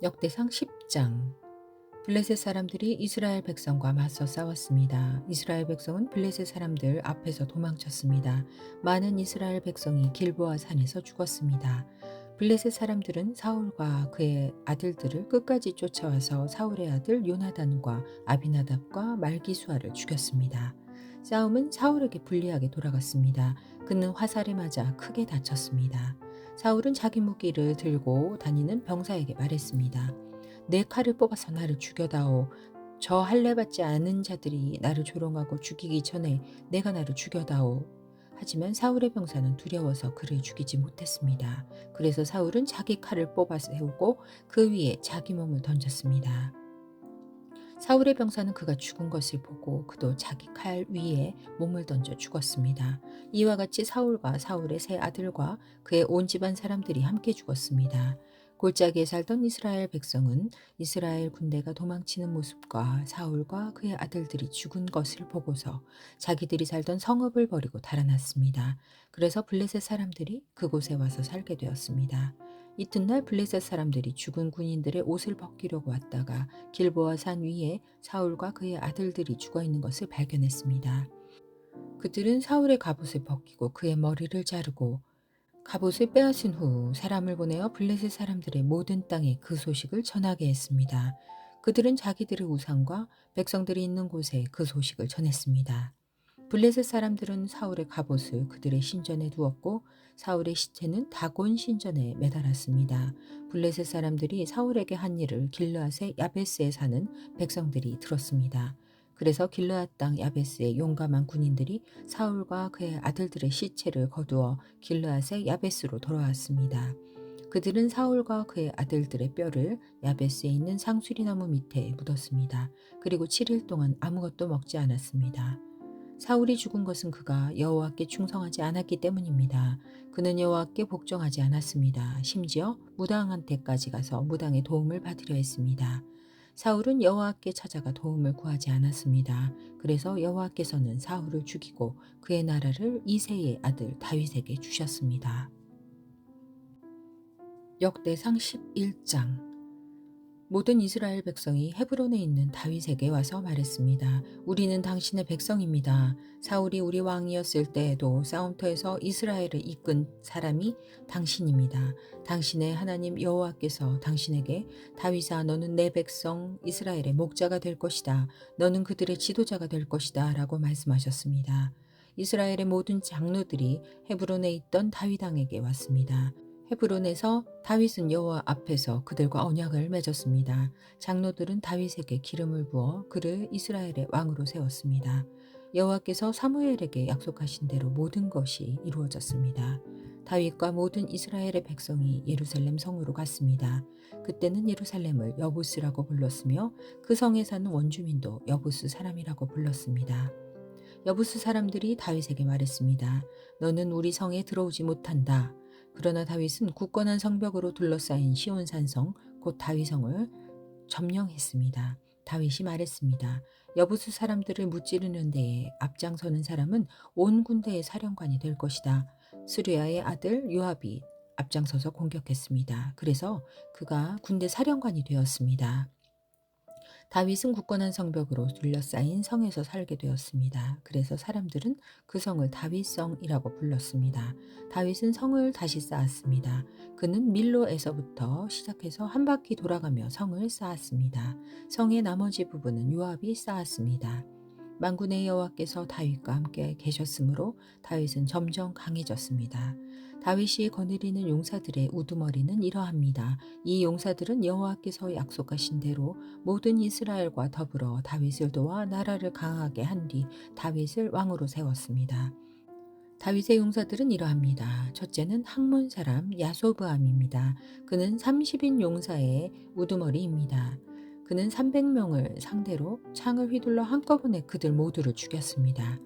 역대상 10장. 블레셋 사람들이 이스라엘 백성과 맞서 싸웠습니다. 이스라엘 백성은 블레셋 사람들 앞에서 도망쳤습니다. 많은 이스라엘 백성이 길보아 산에서 죽었습니다. 블레셋 사람들은 사울과 그의 아들들을 끝까지 쫓아와서 사울의 아들 요나단과 아비나답과 말기수아를 죽였습니다. 싸움은 사울에게 불리하게 돌아갔습니다. 그는 화살에 맞아 크게 다쳤습니다. 사울은 자기 무기를 들고 다니는 병사에게 말했습니다. 내 칼을 뽑아서 나를 죽여다오. 저 할례 받지 않은 자들이 나를 조롱하고 죽이기 전에 내가 나를 죽여다오. 하지만 사울의 병사는 두려워서 그를 죽이지 못했습니다. 그래서 사울은 자기 칼을 뽑아 세우고 그 위에 자기 몸을 던졌습니다. 사울의 병사는 그가 죽은 것을 보고 그도 자기 칼 위에 몸을 던져 죽었습니다. 이와 같이 사울과 사울의 세 아들과 그의 온 집안 사람들이 함께 죽었습니다. 골짜기에 살던 이스라엘 백성은 이스라엘 군대가 도망치는 모습과 사울과 그의 아들들이 죽은 것을 보고서 자기들이 살던 성읍을 버리고 달아났습니다. 그래서 블레셋 사람들이 그곳에 와서 살게 되었습니다. 이튿날 블레셋 사람들이 죽은 군인들의 옷을 벗기려고 왔다가 길보아 산 위에 사울과 그의 아들들이 죽어 있는 것을 발견했습니다. 그들은 사울의 갑옷을 벗기고 그의 머리를 자르고 갑옷을 빼앗은 후 사람을 보내어 블레셋 사람들의 모든 땅에 그 소식을 전하게 했습니다. 그들은 자기들의 우상과 백성들이 있는 곳에 그 소식을 전했습니다. 블레셋 사람들은 사울의 갑옷을 그들의 신전에 두었고 사울의 시체는 다곤 신전에 매달았습니다. 블레셋 사람들이 사울에게 한 일을 길르앗의 야베스에 사는 백성들이 들었습니다. 그래서 길르앗 땅 야베스의 용감한 군인들이 사울과 그의 아들들의 시체를 거두어 길르앗의 야베스로 돌아왔습니다. 그들은 사울과 그의 아들들의 뼈를 야베스에 있는 상수리나무 밑에 묻었습니다. 그리고 7일 동안 아무것도 먹지 않았습니다. 사울이 죽은 것은 그가 여호와께 충성하지 않았기 때문입니다. 그는 여호와께 복종하지 않았습니다. 심지어 무당한테까지 가서 무당의 도움을 받으려 했습니다. 사울은 여호와께 찾아가 도움을 구하지 않았습니다. 그래서 여호와께서는 사울을 죽이고 그의 나라를 이새의 아들 다윗에게 주셨습니다. 역대상 11장. 모든 이스라엘 백성이 헤브론에 있는 다윗에게 와서 말했습니다. 우리는 당신의 백성입니다. 사울이 우리 왕이었을 때에도 싸움터에서 이스라엘을 이끈 사람이 당신입니다. 당신의 하나님 여호와께서 당신에게 다윗아 너는 내 백성 이스라엘의 목자가 될 것이다. 너는 그들의 지도자가 될 것이다. 라고 말씀하셨습니다. 이스라엘의 모든 장로들이 헤브론에 있던 다윗 왕에게 왔습니다. 헤브론에서 다윗은 여호와 앞에서 그들과 언약을 맺었습니다. 장로들은 다윗에게 기름을 부어 그를 이스라엘의 왕으로 세웠습니다. 여호와께서 사무엘에게 약속하신 대로 모든 것이 이루어졌습니다. 다윗과 모든 이스라엘의 백성이 예루살렘 성으로 갔습니다. 그때는 예루살렘을 여부스라고 불렀으며 그 성에 사는 원주민도 여부스 사람이라고 불렀습니다. 여부스 사람들이 다윗에게 말했습니다. 너는 우리 성에 들어오지 못한다. 그러나 다윗은 굳건한 성벽으로 둘러싸인 시온산성 곧 다윗성을 점령했습니다. 다윗이 말했습니다. 여부수 사람들을 무찌르는 데에 앞장서는 사람은 온 군대의 사령관이 될 것이다. 스루야의 아들 요압이 앞장서서 공격했습니다. 그래서 그가 군대 사령관이 되었습니다. 다윗은 굳건한 성벽으로 둘러싸인 성에서 살게 되었습니다. 그래서 사람들은 그 성을 다윗성이라고 불렀습니다. 다윗은 성을 다시 쌓았습니다. 그는 밀로에서부터 시작해서 한 바퀴 돌아가며 성을 쌓았습니다. 성의 나머지 부분은 요압이 쌓았습니다. 만군의 여호와께서 다윗과 함께 계셨으므로 다윗은 점점 강해졌습니다. 다윗이 거느리는 용사들의 우두머리는 이러합니다. 이 용사들은 여호와께서 약속하신 대로 모든 이스라엘과 더불어 다윗을 도와 나라를 강하게 한 뒤 다윗을 왕으로 세웠습니다. 다윗의 용사들은 이러합니다. 첫째는 학몬 사람 야소브암입니다. 그는 30인 용사의 우두머리입니다. 그는 300명을 상대로 창을 휘둘러 한꺼번에 그들 모두를 죽였습니다.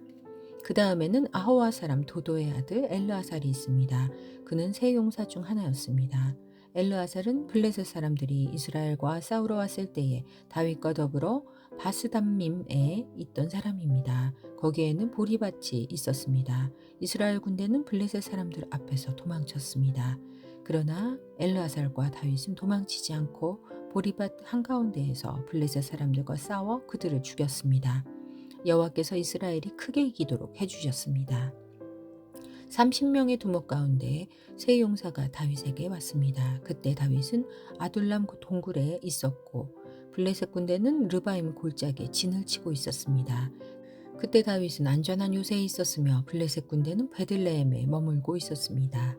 그 다음에는 아호와 사람 도도의 아들 엘르아살이 있습니다. 그는 세 용사 중 하나였습니다. 엘르아살은 블레셋 사람들이 이스라엘과 싸우러 왔을 때에 다윗과 더불어 바스담밈에 있던 사람입니다. 거기에는 보리밭이 있었습니다. 이스라엘 군대는 블레셋 사람들 앞에서 도망쳤습니다. 그러나 엘르아살과 다윗은 도망치지 않고 보리밭 한가운데에서 블레셋 사람들과 싸워 그들을 죽였습니다. 여호와께서 이스라엘이 크게 이기도록 해주셨습니다. 30명의 두목 가운데 세 용사가 다윗에게 왔습니다. 그때 다윗은 아둘람 동굴에 있었고 블레셋 군대는 르바임 골짜기에 진을 치고 있었습니다. 그때 다윗은 안전한 요새에 있었으며 블레셋 군대는 베들레헴에 머물고 있었습니다.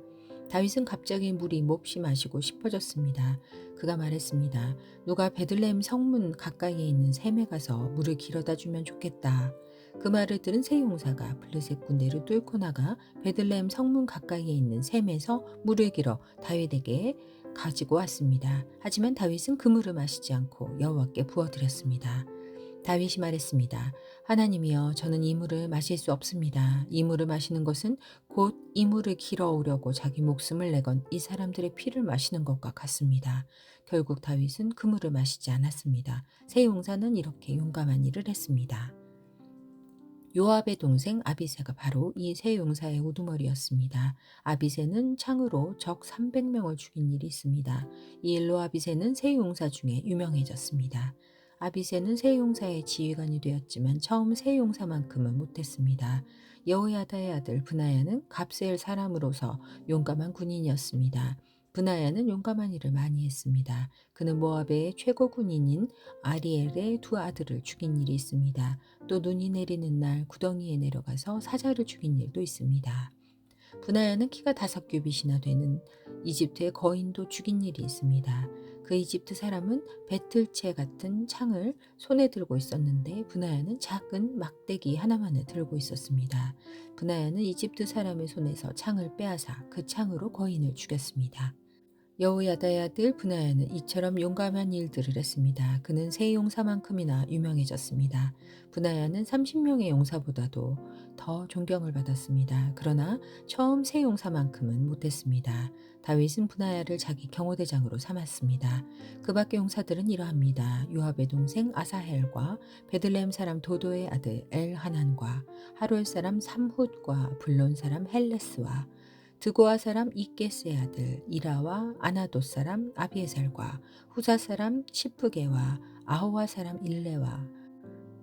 다윗은 갑자기 물이 몹시 마시고 싶어졌습니다. 그가 말했습니다. 누가 베들레헴 성문 가까이에 있는 샘에 가서 물을 길어다 주면 좋겠다. 그 말을 들은 세 용사가 블레셋 군대를 뚫고 나가 베들레헴 성문 가까이에 있는 샘에서 물을 길어 다윗에게 가지고 왔습니다. 하지만 다윗은 그 물을 마시지 않고 여호와께 부어드렸습니다. 다윗이 말했습니다. 하나님이여, 저는 이 물을 마실 수 없습니다. 이 물을 마시는 것은 곧 이 물을 길어오려고 자기 목숨을 내건 이 사람들의 피를 마시는 것과 같습니다. 결국 다윗은 그 물을 마시지 않았습니다. 세 용사는 이렇게 용감한 일을 했습니다. 요압의 동생 아비새가 바로 이 세 용사의 우두머리였습니다. 아비새는 창으로 적 300명을 죽인 일이 있습니다. 이 일로 아비새는 세 용사 중에 유명해졌습니다. 아비새는 세 용사의 지휘관이 되었지만 처음 세 용사만큼은 못했습니다. 여호야다의 아들 브나야는 갑세엘 사람으로서 용감한 군인이었습니다. 브나야는 용감한 일을 많이 했습니다. 그는 모압의 최고 군인인 아리엘의 두 아들을 죽인 일이 있습니다. 또 눈이 내리는 날 구덩이에 내려가서 사자를 죽인 일도 있습니다. 브나야는 키가 5규빗이나 되는 이집트의 거인도 죽인 일이 있습니다. 그 이집트 사람은 배틀채 같은 창을 손에 들고 있었는데 브나야는 작은 막대기 하나만을 들고 있었습니다. 브나야는 이집트 사람의 손에서 창을 빼앗아 그 창으로 거인을 죽였습니다. 여호야다의 아들 브나야는 이처럼 용감한 일들을 했습니다. 그는 세 용사만큼이나 유명해졌습니다. 브나야는 30명의 용사보다도 더 존경을 받았습니다. 그러나 처음 세 용사만큼은 못했습니다. 다윗은 브나야를 자기 경호대장으로 삼았습니다. 그 밖의 용사들은 이러합니다. 요압의 동생 아사헬과 베들레헴 사람 도도의 아들 엘하난과 하롤 사람 삼훗과 블론 사람 헬레스와 드고아 사람 이게스의 아들 이라와 아나돗 사람 아비에셀과 후사 사람 시프게와 아호와 사람 일레와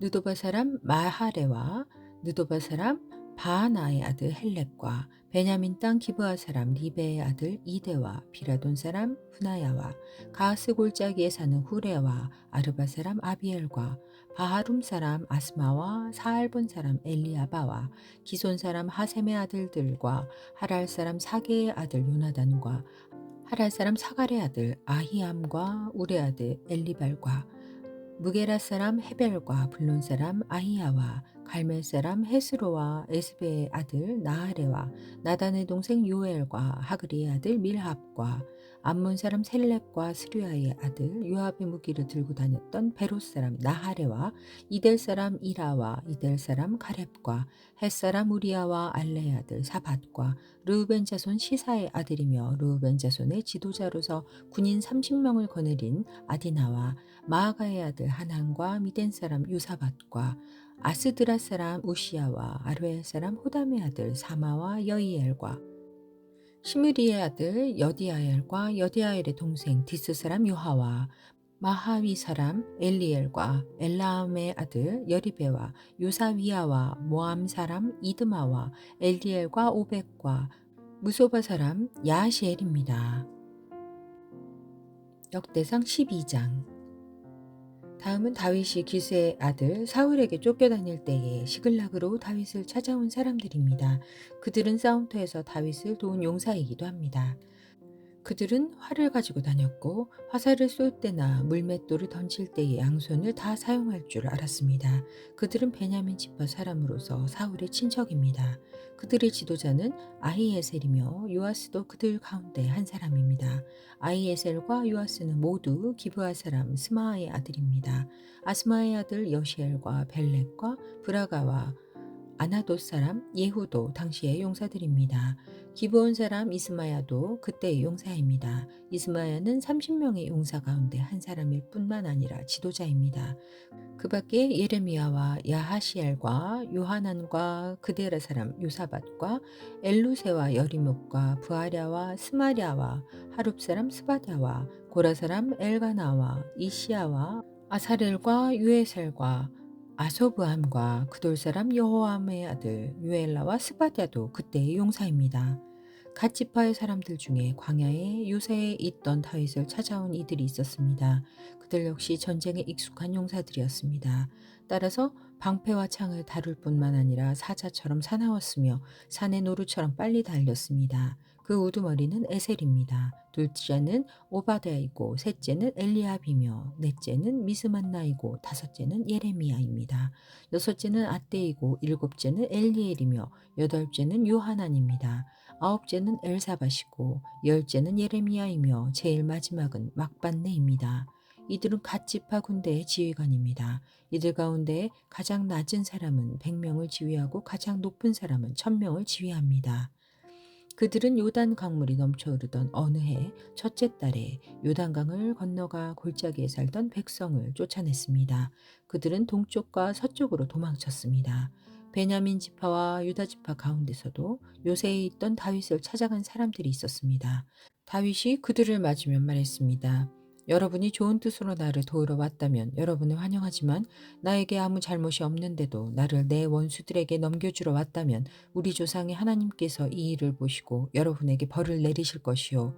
느도바 사람 마하레와 느도바 사람 바하나의 아들 헬렉과 베냐민 땅 기브아 사람 리베의 아들 이데와 비라돈 사람 후나야와 가스 골짜기에 사는 후레와 아르바 사람 아비엘과 바하룸 사람 아스마와 사알본 사람 엘리아바와 기손 사람 하셈의 아들들과 하랄 사람 사게의 아들 요나단과 하랄 사람 사갈의 아들 아히암과 우레 아들 엘리발과 무게라 사람 헤벨과 블론 사람 아히야와 갈멜 사람 헤스로와 에스베의 아들 나하레와 나단의 동생 요엘과 하그리의 아들 밀합과 암몬 사람 셀렙과 스류아의 아들 요압의 무기를 들고 다녔던 베롯 사람 나하레와 이델 사람 이라와 이델 사람 가렙과 헷 사람 우리아와 알레의 아들 사밧과 르우벤 자손 시사의 아들이며 르우벤 자손의 지도자로서 군인 30명을 거느린 아디나와 마아가의 아들 하난과 미덴 사람 유사밧과 아스드라 사람 우시야와 아르엘 사람 호담의 아들 사마와 여이엘과 시므리의 아들 여디아엘과 여디아엘의 동생 디스 사람 요하와 마하위 사람 엘리엘과 엘라암의 아들 여리베와 요사위아와 모암 사람 이드마와 엘디엘과 오벡과 무소바 사람 야시엘입니다. 역대상 12장. 다음은 다윗이 기스의 아들 사울에게 쫓겨다닐 때에 시글락으로 다윗을 찾아온 사람들입니다. 그들은 싸움터에서 다윗을 도운 용사이기도 합니다. 그들은 활을 가지고 다녔고 화살을 쏠 때나 물맷돌을 던질 때의 양손을 다 사용할 줄 알았습니다. 그들은 베냐민 지파 사람으로서 사울의 친척입니다. 그들의 지도자는 아히에셀이며 요아스도 그들 가운데 한 사람입니다. 아히에셀과 요아스는 모두 기브아 사람 스마아의 아들입니다. 아스마의 아들 여시엘과 벨렉과 브라가와 아나돗 사람 예후도 당시의 용사들입니다. 기브온 사람 이스마야도 그때의 용사입니다. 이스마야는 30명의 용사 가운데 한 사람일 뿐만 아니라 지도자입니다. 그 밖에 예레미야와 야하시엘과 요하난과 그데라 사람 요사밧과 엘루세와 여리목과 부아랴와 스마랴와 하룹 사람 스바랴와 고라 사람 엘가나와 이시야와 아사렐과 유에셀과 아소브함과 그돌 사람 여호암의 아들 유엘라와 스바랴도 그때의 용사입니다. 갓 지파의 사람들 중에 광야의 요새에 있던 다윗을 찾아온 이들이 있었습니다. 그들 역시 전쟁에 익숙한 용사들이었습니다. 따라서 방패와 창을 다룰 뿐만 아니라 사자처럼 사나웠으며 산의 노루처럼 빨리 달렸습니다. 그 우두머리는 에셀입니다. 둘째는 오바댜이고 셋째는 엘리압이며 넷째는 미스만나이고 다섯째는 예레미야입니다. 여섯째는 아떼이고 일곱째는 엘리엘이며 여덟째는 요하난입니다. 아홉째는 엘사밧이고 열째는 예레미야이며 제일 마지막은 막반네입니다. 이들은 갓 지파 군대의 지휘관입니다. 이들 가운데 가장 낮은 사람은 100명을 지휘하고 가장 높은 사람은 1000명을 지휘합니다. 그들은 요단 강물이 넘쳐흐르던 어느 해 첫째 달에 요단강을 건너가 골짜기에 살던 백성을 쫓아냈습니다. 그들은 동쪽과 서쪽으로 도망쳤습니다. 베냐민 지파와 유다 지파 가운데서도 요새에 있던 다윗을 찾아간 사람들이 있었습니다. 다윗이 그들을 맞으며 말했습니다. 여러분이 좋은 뜻으로 나를 도우러 왔다면 여러분을 환영하지만 나에게 아무 잘못이 없는데도 나를 내 원수들에게 넘겨주러 왔다면 우리 조상의 하나님께서 이 일을 보시고 여러분에게 벌을 내리실 것이요.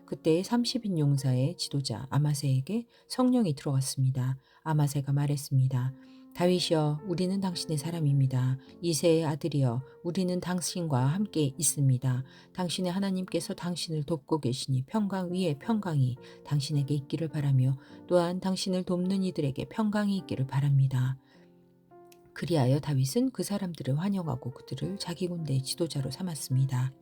그때 30인 용사의 지도자 아마세에게 성령이 들어왔습니다. 아마세가 말했습니다. 다윗이여 우리는 당신의 사람입니다. 이새의 아들이여 우리는 당신과 함께 있습니다. 당신의 하나님께서 당신을 돕고 계시니 평강 위에 평강이 당신에게 있기를 바라며 또한 당신을 돕는 이들에게 평강이 있기를 바랍니다. 그리하여 다윗은 그 사람들을 환영하고 그들을 자기 군대의 지도자로 삼았습니다.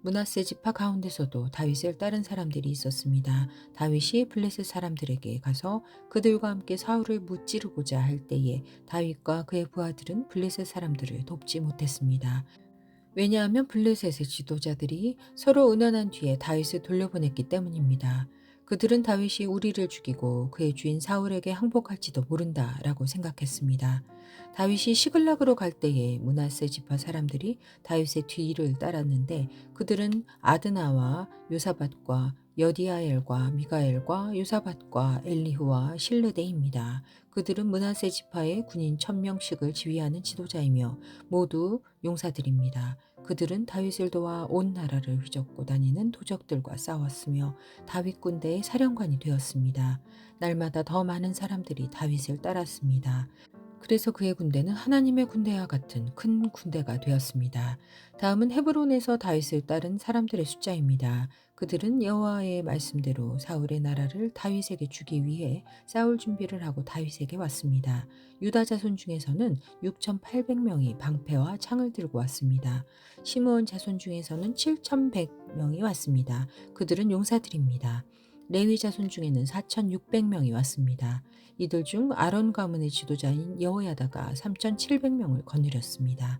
므낫세 지파 가운데서도 다윗을 따른 사람들이 있었습니다. 다윗이 블레셋 사람들에게 가서 그들과 함께 사울을 무찌르고자 할 때에 다윗과 그의 부하들은 블레셋 사람들을 돕지 못했습니다. 왜냐하면 블레셋의 지도자들이 서로 의논한 뒤에 다윗을 돌려보냈기 때문입니다. 그들은 다윗이 우리를 죽이고 그의 주인 사울에게 항복할지도 모른다라고 생각했습니다. 다윗이 시글락으로 갈 때에 므낫세 지파 사람들이 다윗의 뒤를 따랐는데 그들은 아드나와 요사밧과 여디아엘과 미가엘과 요사밧과 엘리후와 실르데입니다. 그들은 므낫세 지파의 군인 1000명씩을 지휘하는 지도자이며 모두 용사들입니다. 그들은 다윗을 도와 온 나라를 휘젓고 다니는 도적들과 싸웠으며 다윗 군대의 사령관이 되었습니다. 날마다 더 많은 사람들이 다윗을 따랐습니다. 그래서 그의 군대는 하나님의 군대와 같은 큰 군대가 되었습니다. 다음은 헤브론에서 다윗을 따른 사람들의 숫자입니다. 그들은 여호와의 말씀대로 사울의 나라를 다윗에게 주기 위해 싸울 준비를 하고 다윗에게 왔습니다. 유다 자손 중에서는 6,800명이 방패와 창을 들고 왔습니다. 시므온 자손 중에서는 7,100명이 왔습니다. 그들은 용사들입니다. 레위 자손 중에는 4,600명이 왔습니다. 이들 중 아론 가문의 지도자인 여호야다가 3,700명을 거느렸습니다.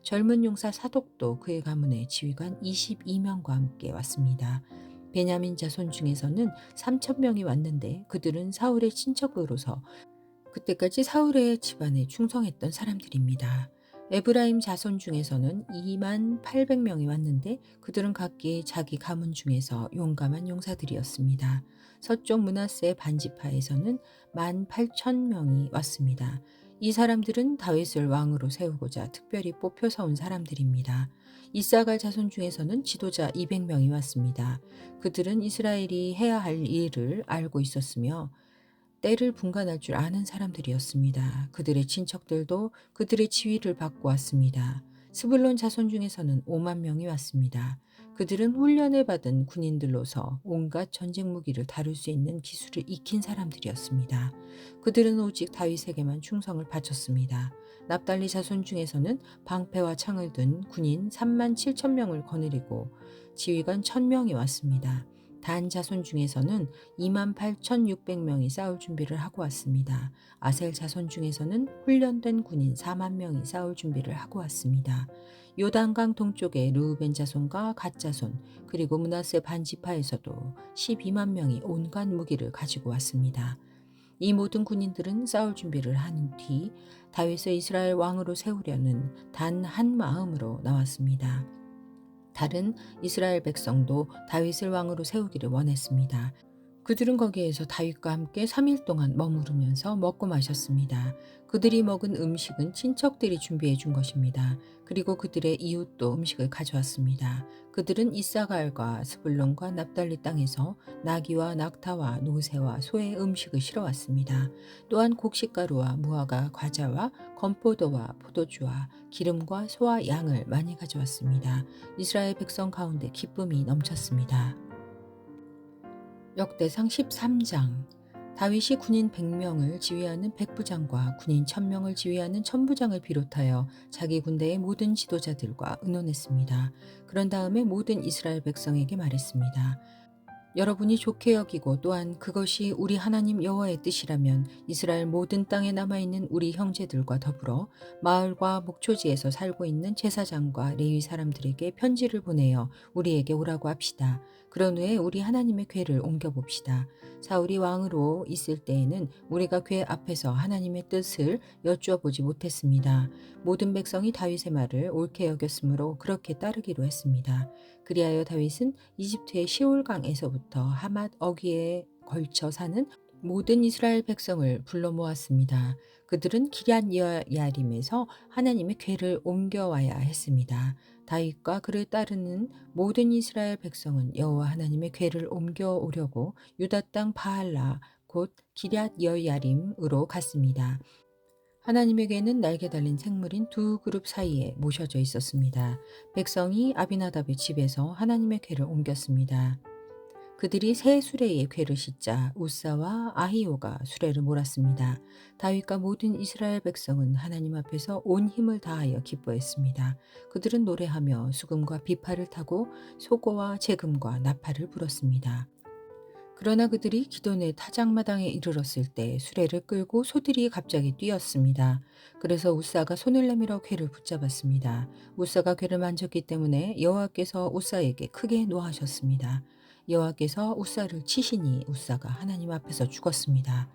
젊은 용사 사독도 그의 가문의 지휘관 22명과 함께 왔습니다. 베냐민 자손 중에서는 3,000명이 왔는데 그들은 사울의 친척으로서 그때까지 사울의 집안에 충성했던 사람들입니다. 에브라임 자손 중에서는 28,000명이 왔는데 그들은 각기 자기 가문 중에서 용감한 용사들이었습니다. 서쪽 므낫세 반지파에서는 18,000명이 왔습니다. 이 사람들은 다윗을 왕으로 세우고자 특별히 뽑혀서 온 사람들입니다. 이사갈 자손 중에서는 지도자 200명이 왔습니다. 그들은 이스라엘이 해야 할 일을 알고 있었으며 때를 분간할 줄 아는 사람들이었습니다. 그들의 친척들도 그들의 지휘를 받고 왔습니다. 스불론 자손 중에서는 5만 명이 왔습니다. 그들은 훈련을 받은 군인들로서 온갖 전쟁 무기를 다룰 수 있는 기술을 익힌 사람들이었습니다. 그들은 오직 다윗에게만 충성을 바쳤습니다. 납달리 자손 중에서는 방패와 창을 든 군인 3만 7천 명을 거느리고 지휘관 1000명이 왔습니다. 단 자손 중에서는 28,600명이 싸울 준비를 하고 왔습니다. 아셀 자손 중에서는 훈련된 군인 4만 명이 싸울 준비를 하고 왔습니다. 요단강 동쪽의 르우벤 자손과 갓 자손 그리고 므낫세 반지파에서도 12만 명이 온갖 무기를 가지고 왔습니다. 이 모든 군인들은 싸울 준비를 한 뒤 다윗을 이스라엘 왕으로 세우려는 단 한 마음으로 나왔습니다. 다른 이스라엘 백성도 다윗을 왕으로 세우기를 원했습니다. 그들은 거기에서 다윗과 함께 3일 동안 머무르면서 먹고 마셨습니다. 그들이 먹은 음식은 친척들이 준비해 준 것입니다. 그리고 그들의 이웃도 음식을 가져왔습니다. 그들은 이사갈과 스불론과 납달리 땅에서 나귀와 낙타와 노새와 소의 음식을 실어왔습니다. 또한 곡식가루와 무화과 과자와 건포도와 포도주와 기름과 소와 양을 많이 가져왔습니다. 이스라엘 백성 가운데 기쁨이 넘쳤습니다. 역대상 13장. 다윗이 군인 100명을 지휘하는 백부장과 군인 1000명을 지휘하는 천부장을 비롯하여 자기 군대의 모든 지도자들과 의논했습니다. 그런 다음에 모든 이스라엘 백성에게 말했습니다. 여러분이 좋게 여기고 또한 그것이 우리 하나님 여호와의 뜻이라면 이스라엘 모든 땅에 남아있는 우리 형제들과 더불어 마을과 목초지에서 살고 있는 제사장과 레위 사람들에게 편지를 보내어 우리에게 오라고 합시다. 그런 후에 우리 하나님의 궤를 옮겨봅시다. 사울이 왕으로 있을 때에는 우리가 궤 앞에서 하나님의 뜻을 여쭈어 보지 못했습니다. 모든 백성이 다윗의 말을 옳게 여겼으므로 그렇게 따르기로 했습니다. 그리하여 다윗은 이집트의 시올강에서부터 하맛 어귀에 걸쳐 사는 모든 이스라엘 백성을 불러 모았습니다. 그들은 기럇 여야림에서 하나님의 궤를 옮겨와야 했습니다. 다윗과 그를 따르는 모든 이스라엘 백성은 여호와 하나님의 궤를 옮겨오려고 유다 땅 바알라 곧 기럇 여야림으로 갔습니다. 하나님에게는 날개 달린 생물인 두 그룹 사이에 모셔져 있었습니다. 백성이 아비나답의 집에서 하나님의 궤를 옮겼습니다. 그들이 새 수레에 궤를 싣자 우사와 아히오가 수레를 몰았습니다. 다윗과 모든 이스라엘 백성은 하나님 앞에서 온 힘을 다하여 기뻐했습니다. 그들은 노래하며 수금과 비파를 타고 소고와 재금과 나팔을 불었습니다. 그러나 그들이 기돈의 타작마당에 이르렀을 때 수레를 끌고 소들이 갑자기 뛰었습니다. 그래서 우사가 손을 내밀어 궤를 붙잡았습니다. 우사가 궤를 만졌기 때문에 여호와께서 우사에게 크게 노하셨습니다. 여호와께서 우사를 치시니 우사가 하나님 앞에서 죽었습니다.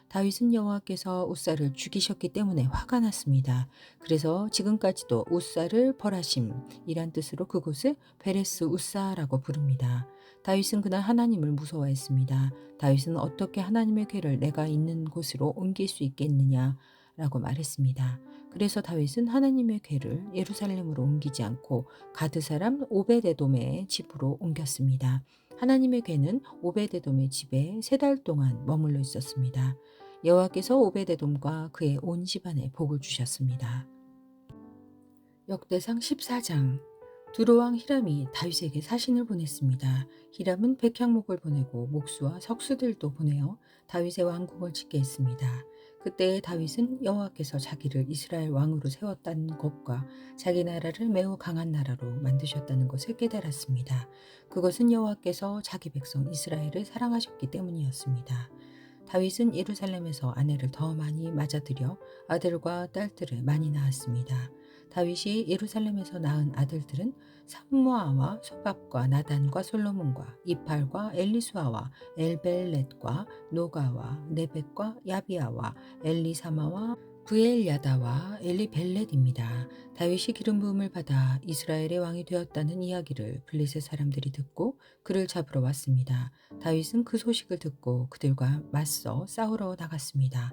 다윗은 여호와께서 우사를 죽이셨기 때문에 화가 났습니다. 그래서 지금까지도 우사를 벌하심이란 뜻으로 그곳을 베레스 우사라고 부릅니다. 다윗은 그날 하나님을 무서워했습니다. 다윗은 어떻게 하나님의 궤를 내가 있는 곳으로 옮길 수 있겠느냐라고 말했습니다. 그래서 다윗은 하나님의 궤를 예루살렘으로 옮기지 않고 가드 사람 오베데돔의 집으로 옮겼습니다. 하나님의 궤는 오베데돔의 집에 3달 동안 머물러 있었습니다. 여호와께서 오베데돔과 그의 온 집안에 복을 주셨습니다. 역대상 14장. 두로왕 히람이 다윗에게 사신을 보냈습니다. 히람은 백향목을 보내고 목수와 석수들도 보내어 다윗의 왕궁을 짓게 했습니다. 그때 다윗은 여호와께서 자기를 이스라엘 왕으로 세웠다는 것과 자기 나라를 매우 강한 나라로 만드셨다는 것을 깨달았습니다. 그것은 여호와께서 자기 백성 이스라엘을 사랑하셨기 때문이었습니다. 다윗은 예루살렘에서 아내를 더 많이 맞아들여 아들과 딸들을 많이 낳았습니다. 다윗이 예루살렘에서 낳은 아들들은 삼무아와 소밥과 나단과 솔로몬과 이팔과 엘리수아와 엘벨렛과 노가와 네벡과 야비아와 엘리사마와 브엘야다와 엘리벨렛입니다. 다윗이 기름 부음을 받아 이스라엘의 왕이 되었다는 이야기를 블레셋 사람들이 듣고 그를 잡으러 왔습니다. 다윗은 그 소식을 듣고 그들과 맞서 싸우러 나갔습니다.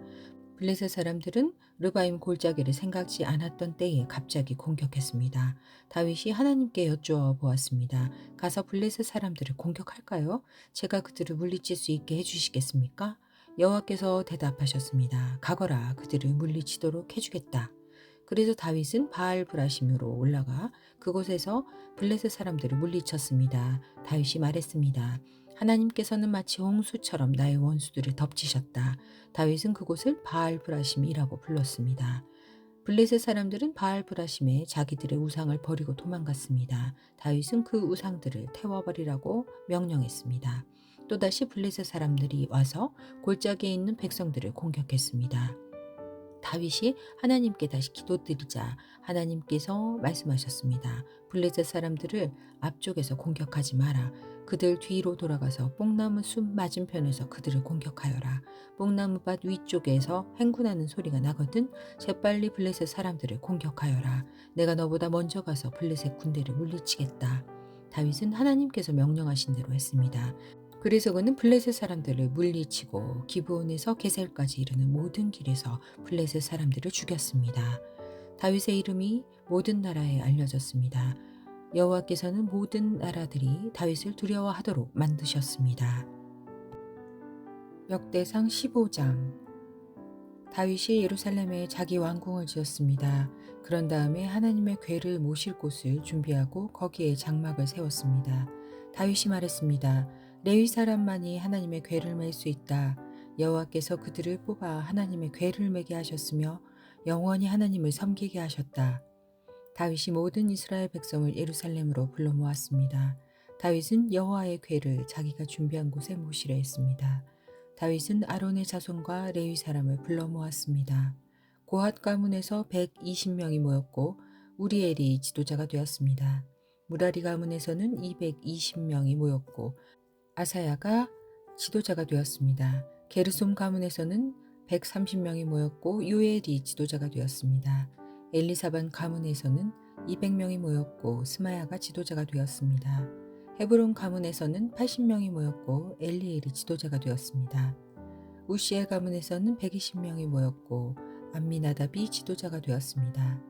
블레셋 사람들은 르바임 골짜기를 생각지 않았던 때에 갑자기 공격했습니다. 다윗이 하나님께 여쭈어 보았습니다. 가서 블레셋 사람들을 공격할까요? 제가 그들을 물리칠 수 있게 해주시겠습니까? 여호와께서 대답하셨습니다. 가거라, 그들을 물리치도록 해주겠다. 그래서 다윗은 바알 브라심으로 올라가 그곳에서 블레셋 사람들을 물리쳤습니다. 다윗이 말했습니다. 하나님께서는 마치 홍수처럼 나의 원수들을 덮치셨다. 다윗은 그곳을 바알 브라심이라고 불렀습니다. 블레셋 사람들은 바알 브라심에 자기들의 우상을 버리고 도망갔습니다. 다윗은 그 우상들을 태워버리라고 명령했습니다. 또다시 블레셋 사람들이 와서 골짜기에 있는 백성들을 공격했습니다. 다윗이 하나님께 다시 기도드리자 하나님께서 말씀하셨습니다. 블레셋 사람들을 앞쪽에서 공격하지 마라. 그들 뒤로 돌아가서 뽕나무 숲 맞은편에서 그들을 공격하여라. 뽕나무밭 위쪽에서 행군하는 소리가 나거든 재빨리 블레셋 사람들을 공격하여라. 내가 너보다 먼저 가서 블레셋 군대를 물리치겠다. 다윗은 하나님께서 명령하신 대로 했습니다. 그래서 그는 블레셋 사람들을 물리치고 기브온에서 게셀까지 이르는 모든 길에서 블레셋 사람들을 죽였습니다. 다윗의 이름이 모든 나라에 알려졌습니다. 여호와께서는 모든 나라들이 다윗을 두려워하도록 만드셨습니다. 역대상 15장. 다윗이 예루살렘에 자기 왕궁을 지었습니다. 그런 다음에 하나님의 궤를 모실 곳을 준비하고 거기에 장막을 세웠습니다. 다윗이 말했습니다. 레위 사람만이 하나님의 궤를 맬 수 있다. 여호와께서 그들을 뽑아 하나님의 궤를 매게 하셨으며 영원히 하나님을 섬기게 하셨다. 다윗이 모든 이스라엘 백성을 예루살렘으로 불러 모았습니다. 다윗은 여호와의 궤를 자기가 준비한 곳에 모시려 했습니다. 다윗은 아론의 자손과 레위 사람을 불러 모았습니다. 고핫 가문에서 120명이 모였고 우리엘이 지도자가 되었습니다. 무라리 가문에서는 220명이 모였고 아사야가 지도자가 되었습니다. 게르솜 가문에서는 130명이 모였고 요엘이 지도자가 되었습니다. 엘리사반 가문에서는 200명이 모였고 스마야가 지도자가 되었습니다. 헤브론 가문에서는 80명이 모였고 엘리엘이 지도자가 되었습니다. 우시엘 가문에서는 120명이 모였고 암미나답이 지도자가 되었습니다.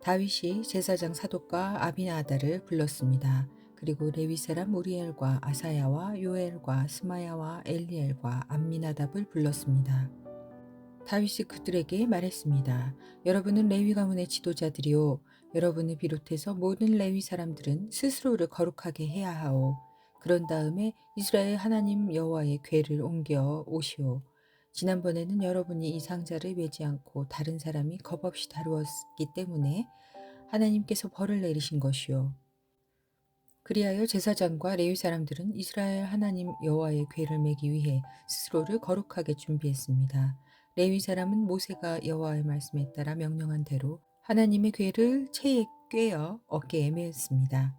다윗이 제사장 사독과 아비나다를 불렀습니다. 그리고 레위 사람 우리엘과 아사야와 요엘과 스마야와 엘리엘과 암미나답을 불렀습니다. 다윗이 그들에게 말했습니다. 여러분은 레위 가문의 지도자들이요. 여러분을 비롯해서 모든 레위 사람들은 스스로를 거룩하게 해야 하오. 그런 다음에 이스라엘 하나님 여호와의 궤를 옮겨 오시오. 지난번에는 여러분이 이 상자를 메지 않고 다른 사람이 겁없이 다루었기 때문에 하나님께서 벌을 내리신 것이요. 그리하여 제사장과 레위 사람들은 이스라엘 하나님 여호와의 궤를 매기 위해 스스로를 거룩하게 준비했습니다. 레위 사람은 모세가 여호와의 말씀에 따라 명령한 대로 하나님의 궤를 채에 꿰어 어깨에 메었습니다.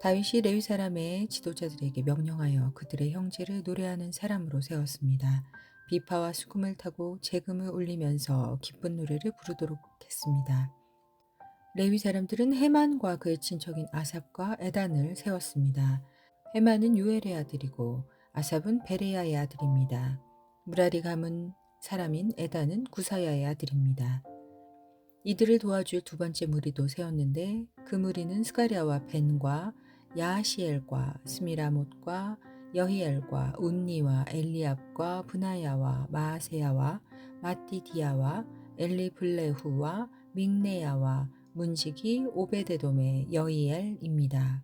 다윗이 레위 사람의 지도자들에게 명령하여 그들의 형제를 노래하는 사람으로 세웠습니다. 비파와 수금을 타고 재금을 울리면서 기쁜 노래를 부르도록 했습니다. 레위 사람들은 헤만과 그의 친척인 아삽과 에단을 세웠습니다. 헤만은 요엘의 아들이고 아삽은 베레야의 아들입니다. 무라리 가문 사람인 에단은 구사야의 아들입니다. 이들을 도와줄 두 번째 무리도 세웠는데 그 무리는 스가랴와 벤과 야하시엘과 스미라못과 여히엘과 운니와 엘리압과 브나야와 마아세야와 마띠디야와 엘리블레후와 믹네야와 문지기 오베데돔의 여히엘입니다.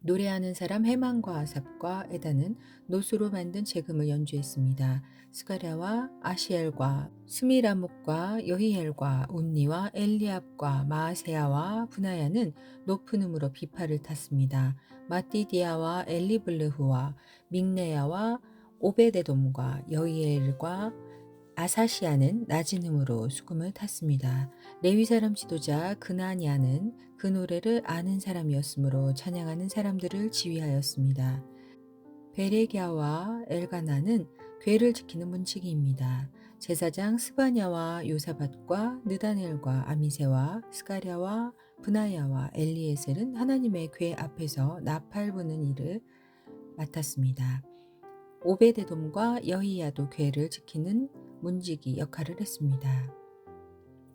노래하는 사람 헤만과 아삽과 에단은 노수로 만든 재금을 연주했습니다. 스가랴와 아시엘과 스미라목과 여히엘과 운니와 엘리압과 마아세야와 브나야는 높은 음으로 비파를 탔습니다. 마띠디아와 엘리블르후와 믹네야와 오베데돔과 여히엘과 아사시아는 낮은 음으로 수금을 탔습니다. 레위 사람 지도자 그나냐는 그 노래를 아는 사람이었으므로 찬양하는 사람들을 지휘하였습니다. 베레갸와 엘가나는 궤를 지키는 문지기입니다. 제사장 스바냐와 요사밧과 느다넬과 아미세와 스가랴와 브나야와 엘리에셀은 하나님의 궤 앞에서 나팔 부는 일을 맡았습니다. 오베데돔과 여히야도 궤를 지키는 문지기 역할을 했습니다.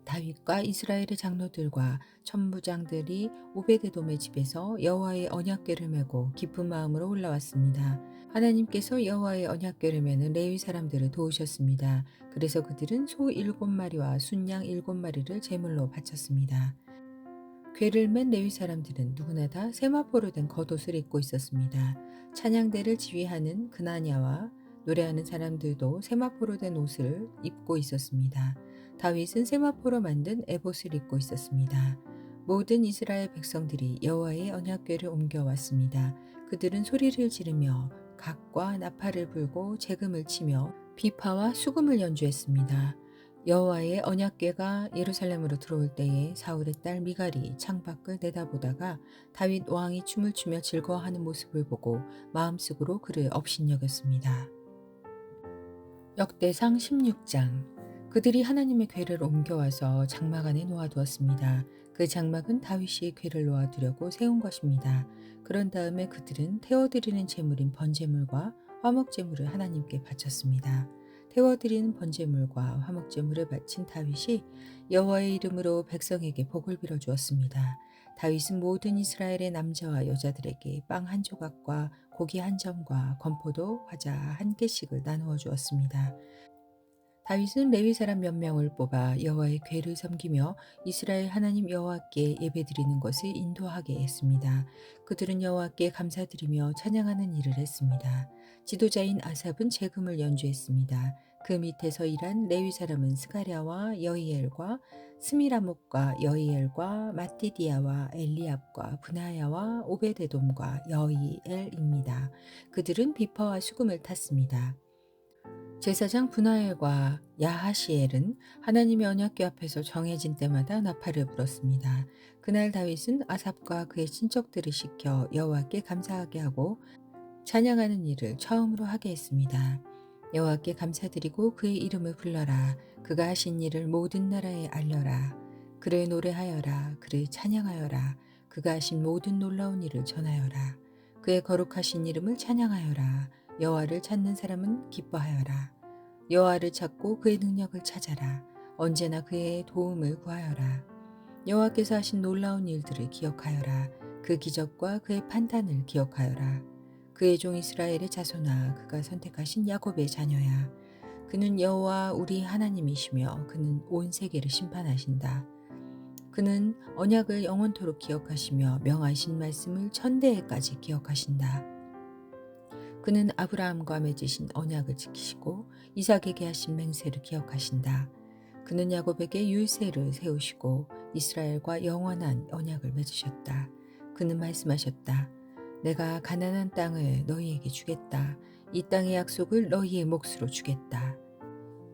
다윗과 이스라엘의 장로들과 천부장들이 오베데돔의 집에서 여호와의 언약궤를 메고 기쁜 마음으로 올라왔습니다. 하나님께서 여호와의 언약궤를 메는 레위 사람들을 도우셨습니다. 그래서 그들은 소 7마리와 순양 7마리를 제물로 바쳤습니다. 궤를 맨 레위 사람들은 누구나 다 세마포로 된 겉옷을 입고 있었습니다. 찬양대를 지휘하는 그나냐와 노래하는 사람들도 세마포로 된 옷을 입고 있었습니다. 다윗은 세마포로 만든 에봇을 입고 있었습니다. 모든 이스라엘 백성들이 여호와의 언약궤를 옮겨왔습니다. 그들은 소리를 지르며 각과 나팔을 불고 재금을 치며 비파와 수금을 연주했습니다. 여호와의 언약궤가 예루살렘으로 들어올 때에 사울의 딸 미갈이 창밖을 내다보다가 다윗 왕이 춤을 추며 즐거워하는 모습을 보고 마음속으로 그를 업신여겼습니다. 역대상 16장. 그들이 하나님의 궤를 옮겨와서 장막 안에 놓아두었습니다. 그 장막은 다윗이 궤를 놓아두려고 세운 것입니다. 그런 다음에 그들은 태워드리는 제물인 번제물과 화목제물을 하나님께 바쳤습니다. 태워드리는 번제물과 화목제물을 바친 다윗이 여호와의 이름으로 백성에게 복을 빌어 주었습니다. 다윗은 모든 이스라엘의 남자와 여자들에게 빵 한 조각과 고기 한 점과 건포도, 과자 한 개씩을 나누어 주었습니다. 다윗은 레위 사람 몇 명을 뽑아 여호와의 궤를 섬기며 이스라엘 하나님 여호와께 예배드리는 것을 인도하게 했습니다. 그들은 여호와께 감사드리며 찬양하는 일을 했습니다. 지도자인 아삽은 재금을 연주했습니다. 그 밑에서 일한 레위 사람은 스가랴와 여이엘과 스미라목과 여이엘과 마띠디아와 엘리압과 브나야와 오베데돔과 여이엘입니다. 그들은 비파와 수금을 탔습니다. 제사장 분하엘과 야하시엘은 하나님의 언약궤 앞에서 정해진 때마다 나팔을 불었습니다. 그날 다윗은 아삽과 그의 친척들을 시켜 여호와께 감사하게 하고 찬양하는 일을 처음으로 하게 했습니다. 여호와께 감사드리고 그의 이름을 불러라. 그가 하신 일을 모든 나라에 알려라. 그를 노래하여라. 그를 찬양하여라. 그가 하신 모든 놀라운 일을 전하여라. 그의 거룩하신 이름을 찬양하여라. 여호와를 찾는 사람은 기뻐하여라. 여호와를 찾고 그의 능력을 찾아라. 언제나 그의 도움을 구하여라. 여호와께서 하신 놀라운 일들을 기억하여라. 그 기적과 그의 판단을 기억하여라. 그의 종 이스라엘의 자손아, 그가 선택하신 야곱의 자녀야. 그는 여호와 우리 하나님이시며 그는 온 세계를 심판하신다. 그는 언약을 영원토록 기억하시며 명하신 말씀을 천대에까지 기억하신다. 그는 아브라함과 맺으신 언약을 지키시고 이삭에게 하신 맹세를 기억하신다. 그는 야곱에게 율세를 세우시고 이스라엘과 영원한 언약을 맺으셨다. 그는 말씀하셨다. 내가 가나안 땅을 너희에게 주겠다. 이 땅의 약속을 너희의 몫으로 주겠다.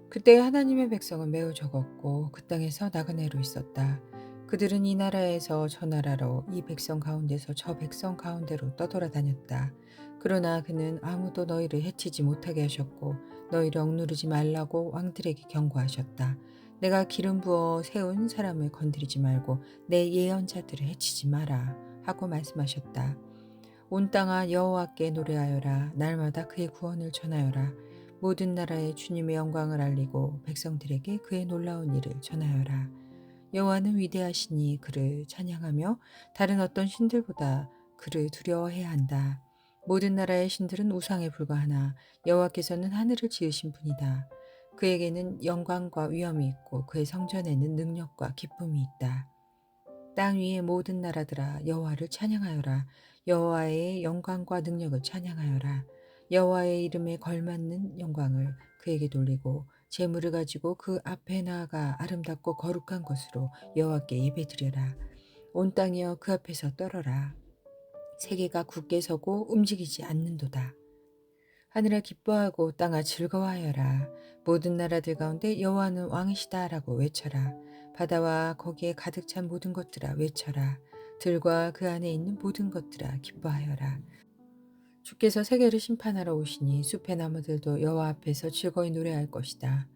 그때 하나님의 백성은 매우 적었고 그 땅에서 나그네로 있었다. 그들은 이 나라에서 저 나라로, 이 백성 가운데서 저 백성 가운데로 떠돌아다녔다. 그러나 그는 아무도 너희를 해치지 못하게 하셨고 너희를 억누르지 말라고 왕들에게 경고하셨다. 내가 기름 부어 세운 사람을 건드리지 말고 내 예언자들을 해치지 마라 하고 말씀하셨다. 온 땅아 여호와께 노래하여라. 날마다 그의 구원을 전하여라. 모든 나라에 주님의 영광을 알리고 백성들에게 그의 놀라운 일을 전하여라. 여호와는 위대하시니 그를 찬양하며 다른 어떤 신들보다 그를 두려워해야 한다. 모든 나라의 신들은 우상에 불과하나 여호와께서는 하늘을 지으신 분이다. 그에게는 영광과 위엄이 있고 그의 성전에는 능력과 기쁨이 있다. 땅 위의 모든 나라들아 여호와를 찬양하여라. 여호와의 영광과 능력을 찬양하여라. 여호와의 이름에 걸맞는 영광을 그에게 돌리고 재물을 가지고 그 앞에 나아가 아름답고 거룩한 것으로 여호와께 예배드려라. 온 땅이여 그 앞에서 떨어라. 세계가 굳게 서고 움직이지 않는도다. 하늘아 기뻐하고 땅아 즐거워하여라. 모든 나라들 가운데 여호와는 왕이시다라고 외쳐라. 바다와 거기에 가득 찬 모든 것들아 외쳐라. 들과 그 안에 있는 모든 것들아 기뻐하여라. 주께서 세계를 심판하러 오시니 숲의 나무들도 여호와 앞에서 즐거이 노래할 것이다.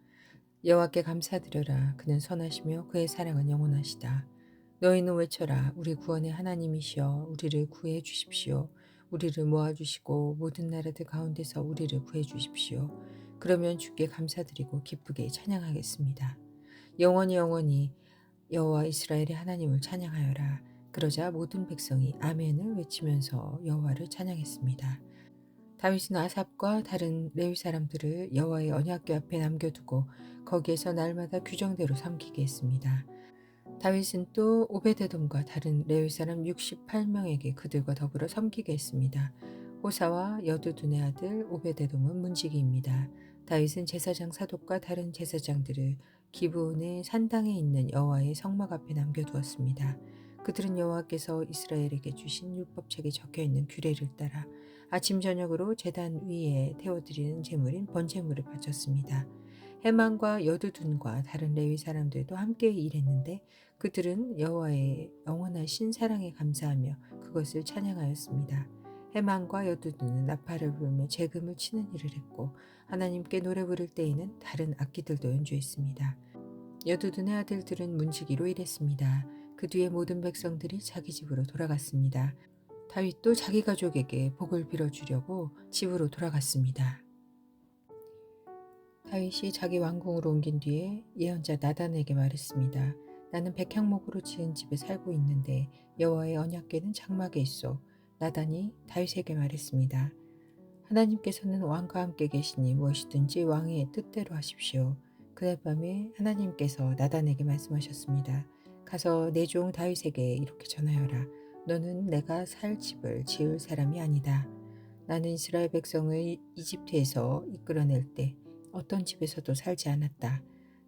여호와께 감사드려라. 그는 선하시며 그의 사랑은 영원하시다. 너희는 외쳐라. 우리 구원의 하나님이시여 우리를 구해 주십시오. 우리를 모아주시고 모든 나라들 가운데서 우리를 구해 주십시오. 그러면 주께 감사드리고 기쁘게 찬양하겠습니다. 영원히 영원히 여호와 이스라엘의 하나님을 찬양하여라. 그러자 모든 백성이 아멘을 외치면서 여호와를 찬양했습니다. 다윗은 아삽과 다른 레위 사람들을 여호와의 언약궤 앞에 남겨두고 거기에서 날마다 규정대로 섬기게 했습니다. 다윗은 또 오베데돔과 다른 레위 사람 68명에게 그들과 더불어 섬기게 했습니다. 호사와 여두둔의 아들 오베데돔은 문지기입니다. 다윗은 제사장 사독과 다른 제사장들을 기브온의 산당에 있는 여호와의 성막 앞에 남겨두었습니다. 그들은 여호와께서 이스라엘에게 주신 율법책에 적혀있는 규례를 따라 아침 저녁으로 제단 위에 태워드리는 제물인 번제물을 바쳤습니다. 해만과 여두둔과 다른 레위 사람들도 함께 일했는데 그들은 여호와의 영원하신 사랑에 감사하며 그것을 찬양하였습니다. 해만과 여두둔은 나팔을 불며 재금을 치는 일을 했고 하나님께 노래 부를 때에는 다른 악기들도 연주했습니다. 여두둔의 아들들은 문지기로 일했습니다. 그 뒤에 모든 백성들이 자기 집으로 돌아갔습니다. 다윗도 자기 가족에게 복을 빌어주려고 집으로 돌아갔습니다. 다윗이 자기 왕궁으로 옮긴 뒤에 예언자 나단에게 말했습니다. 나는 백향목으로 지은 집에 살고 있는데 여호와의 언약궤는 장막에 있어. 나단이 다윗에게 말했습니다. 하나님께서는 왕과 함께 계시니 무엇이든지 왕의 뜻대로 하십시오. 그날 밤에 하나님께서 나단에게 말씀하셨습니다. 가서 내 종 다윗에게 이렇게 전하여라. 너는 내가 살 집을 지을 사람이 아니다. 나는 이스라엘 백성을 이집트에서 이끌어낼 때 어떤 집에서도 살지 않았다.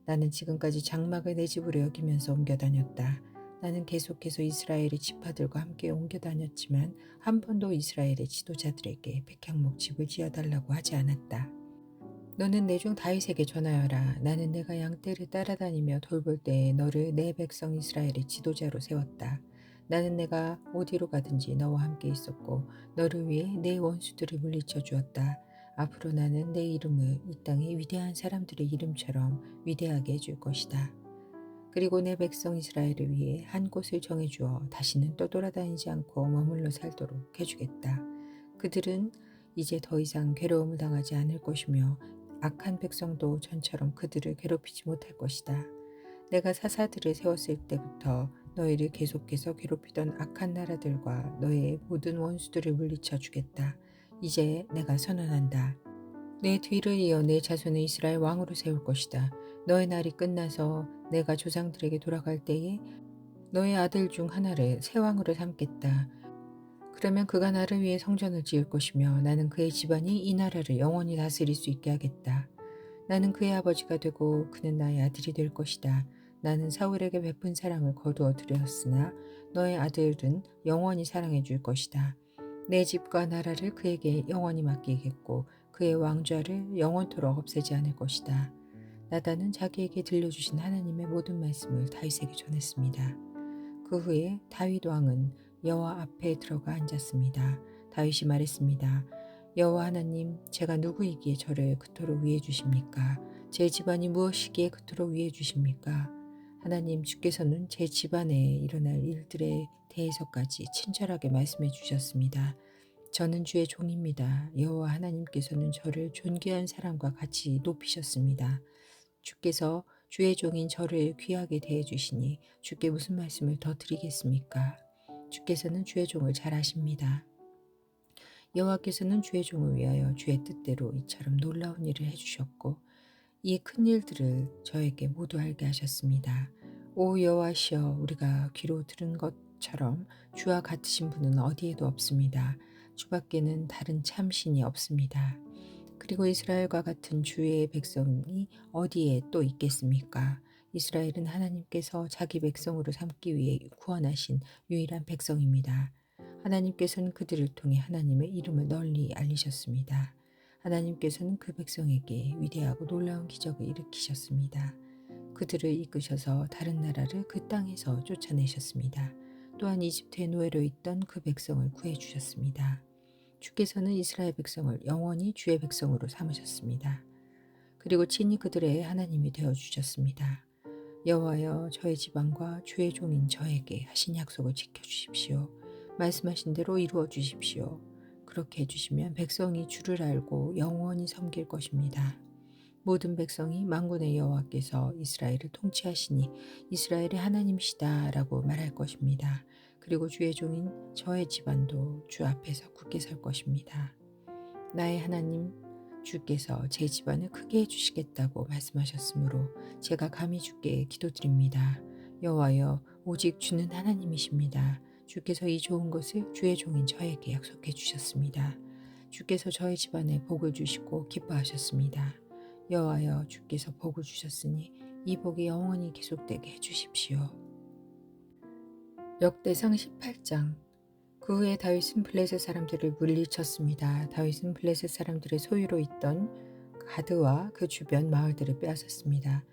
나는 지금까지 장막을 내 집으로 여기면서 옮겨 다녔다. 나는 계속해서 이스라엘의 지파들과 함께 옮겨 다녔지만 한 번도 이스라엘의 지도자들에게 백향목 집을 지어달라고 하지 않았다. 너는 내 종 다윗에게 전하여라. 나는 내가 양떼를 따라다니며 돌볼 때에 너를 내 백성 이스라엘의 지도자로 세웠다. 나는 내가 어디로 가든지 너와 함께 있었고 너를 위해 내 원수들을 물리쳐 주었다. 앞으로 나는 내 이름을 이 땅의 위대한 사람들의 이름처럼 위대하게 해줄 것이다. 그리고 내 백성 이스라엘을 위해 한 곳을 정해주어 다시는 떠돌아다니지 않고 머물러 살도록 해주겠다. 그들은 이제 더 이상 괴로움을 당하지 않을 것이며 악한 백성도 전처럼 그들을 괴롭히지 못할 것이다. 내가 사사들을 세웠을 때부터 너희를 계속해서 괴롭히던 악한 나라들과 너의 모든 원수들을 물리쳐 주겠다. 이제 내가 선언한다. 내 뒤를 이어 내 자손을 이스라엘 왕으로 세울 것이다. 너의 날이 끝나서 내가 조상들에게 돌아갈 때에 너의 아들 중 하나를 새 왕으로 삼겠다. 그러면 그가 나를 위해 성전을 지을 것이며 나는 그의 집안이 이 나라를 영원히 다스릴 수 있게 하겠다. 나는 그의 아버지가 되고 그는 나의 아들이 될 것이다. 나는 사울에게 베푼 사랑을 거두어 들였으나 너의 아들은 영원히 사랑해 줄 것이다. 내 집과 나라를 그에게 영원히 맡기겠고 그의 왕좌를 영원토록 없애지 않을 것이다. 나단은 자기에게 들려주신 하나님의 모든 말씀을 다윗에게 전했습니다. 그 후에 다윗 왕은 여호와 앞에 들어가 앉았습니다. 다윗이 말했습니다. 여호와 하나님, 제가 누구이기에 저를 그토록 위해 주십니까? 제 집안이 무엇이기에 그토록 위해 주십니까? 하나님, 주께서는 제 집안에 일어날 일들에 대해서까지 친절하게 말씀해 주셨습니다. 저는 주의 종입니다. 여호와 하나님께서는 저를 존귀한 사람과 같이 높이셨습니다. 주께서 주의 종인 저를 귀하게 대해 주시니 주께 무슨 말씀을 더 드리겠습니까? 주께서는 주의 종을 잘 아십니다. 여호와께서는 주의 종을 위하여 주의 뜻대로 이처럼 놀라운 일을 해주셨고 이 큰 일들을 저에게 모두 알게 하셨습니다. 오 여호와시여, 우리가 귀로 들은 것처럼 주와 같으신 분은 어디에도 없습니다. 주밖에는 다른 참신이 없습니다. 그리고 이스라엘과 같은 주의 백성이 어디에 또 있겠습니까? 이스라엘은 하나님께서 자기 백성으로 삼기 위해 구원하신 유일한 백성입니다. 하나님께서는 그들을 통해 하나님의 이름을 널리 알리셨습니다. 하나님께서는 그 백성에게 위대하고 놀라운 기적을 일으키셨습니다. 그들을 이끄셔서 다른 나라를 그 땅에서 쫓아내셨습니다. 또한 이집트의 노예로 있던 그 백성을 구해주셨습니다. 주께서는 이스라엘 백성을 영원히 주의 백성으로 삼으셨습니다. 그리고 친히 그들의 하나님이 되어주셨습니다. 여호와여, 저의 지방과 주의 종인 저에게 하신 약속을 지켜주십시오. 말씀하신 대로 이루어 주십시오. 그렇게 해주시면 백성이 주를 알고 영원히 섬길 것입니다. 모든 백성이 만군의 여호와께서 이스라엘을 통치하시니 이스라엘의 하나님이시다라고 말할 것입니다. 그리고 주의 종인 저의 집안도 주 앞에서 굳게 설 것입니다. 나의 하나님 주께서 제 집안을 크게 해주시겠다고 말씀하셨으므로 제가 감히 주께 기도드립니다. 여호와여, 오직 주는 하나님이십니다. 주께서 이 좋은 것을 주의 종인 저에게 약속해 주셨습니다. 주께서 저의 집안에 복을 주시고 기뻐하셨습니다. 여호와여, 주께서 복을 주셨으니 이 복이 영원히 계속되게 해주십시오. 역대상 18장. 그 후에 다윗은 블레셋 사람들을 물리쳤습니다. 다윗은 블레셋 사람들의 소유로 있던 가드와 그 주변 마을들을 빼앗았습니다.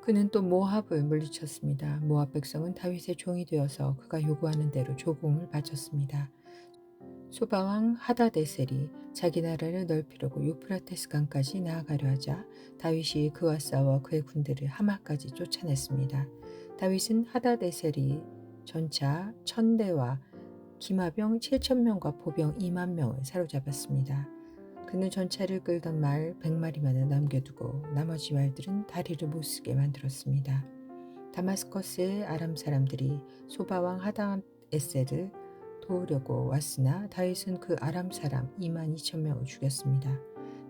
그는 또 모압을 물리쳤습니다. 모압 백성은 다윗의 종이 되어서 그가 요구하는 대로 조공을 바쳤습니다. 소바왕 하다데셀이 자기 나라를 넓히려고 유프라테스 강까지 나아가려 하자 다윗이 그와 싸워 그의 군대를 하마까지 쫓아냈습니다. 다윗은 하다데셀이 전차 1000대와 기마병 7000명과 보병 2만 명을 사로잡았습니다. 그는 전차를 끌던 말 100마리만을 남겨두고 나머지 말들은 다리를 못쓰게 만들었습니다. 다마스커스의 아람 사람들이 소바왕 하다에셀을 도우려고 왔으나 다윗은 그 아람 사람 2만 2천 명을 죽였습니다.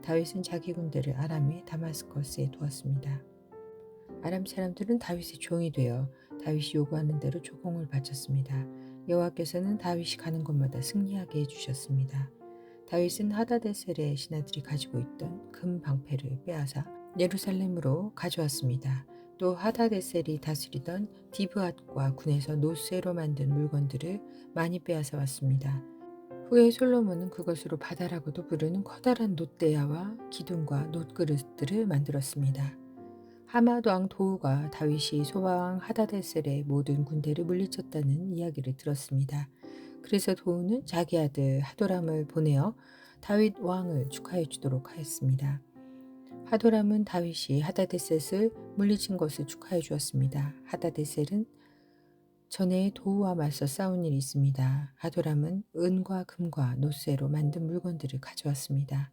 다윗은 자기 군대를 아람의 다마스커스에 두었습니다. 아람 사람들은 다윗의 종이 되어 다윗이 요구하는 대로 조공을 바쳤습니다. 여호와께서는 다윗이 가는 곳마다 승리하게 해주셨습니다. 다윗은 하다데셀의 신하들이 가지고 있던 금 방패를 빼앗아 예루살렘으로 가져왔습니다. 또 하다데셀이 다스리던 디브앗과 군에서 노쇠로 만든 물건들을 많이 빼앗아 왔습니다. 후에 솔로몬은 그것으로 바다라고도 부르는 커다란 놋대야와 기둥과 놋그릇들을 만들었습니다. 하맛 왕 도우가 다윗이 소바왕 하다데셀의 모든 군대를 물리쳤다는 이야기를 들었습니다. 그래서 도우는 자기 아들 하도람을 보내어 다윗 왕을 축하해 주도록 하였습니다. 하도람은 다윗이 하다데셋을 물리친 것을 축하해 주었습니다. 하다데셀은 전에 도우와 맞서 싸운 일이 있습니다. 하도람은 은과 금과 노쇠로 만든 물건들을 가져왔습니다.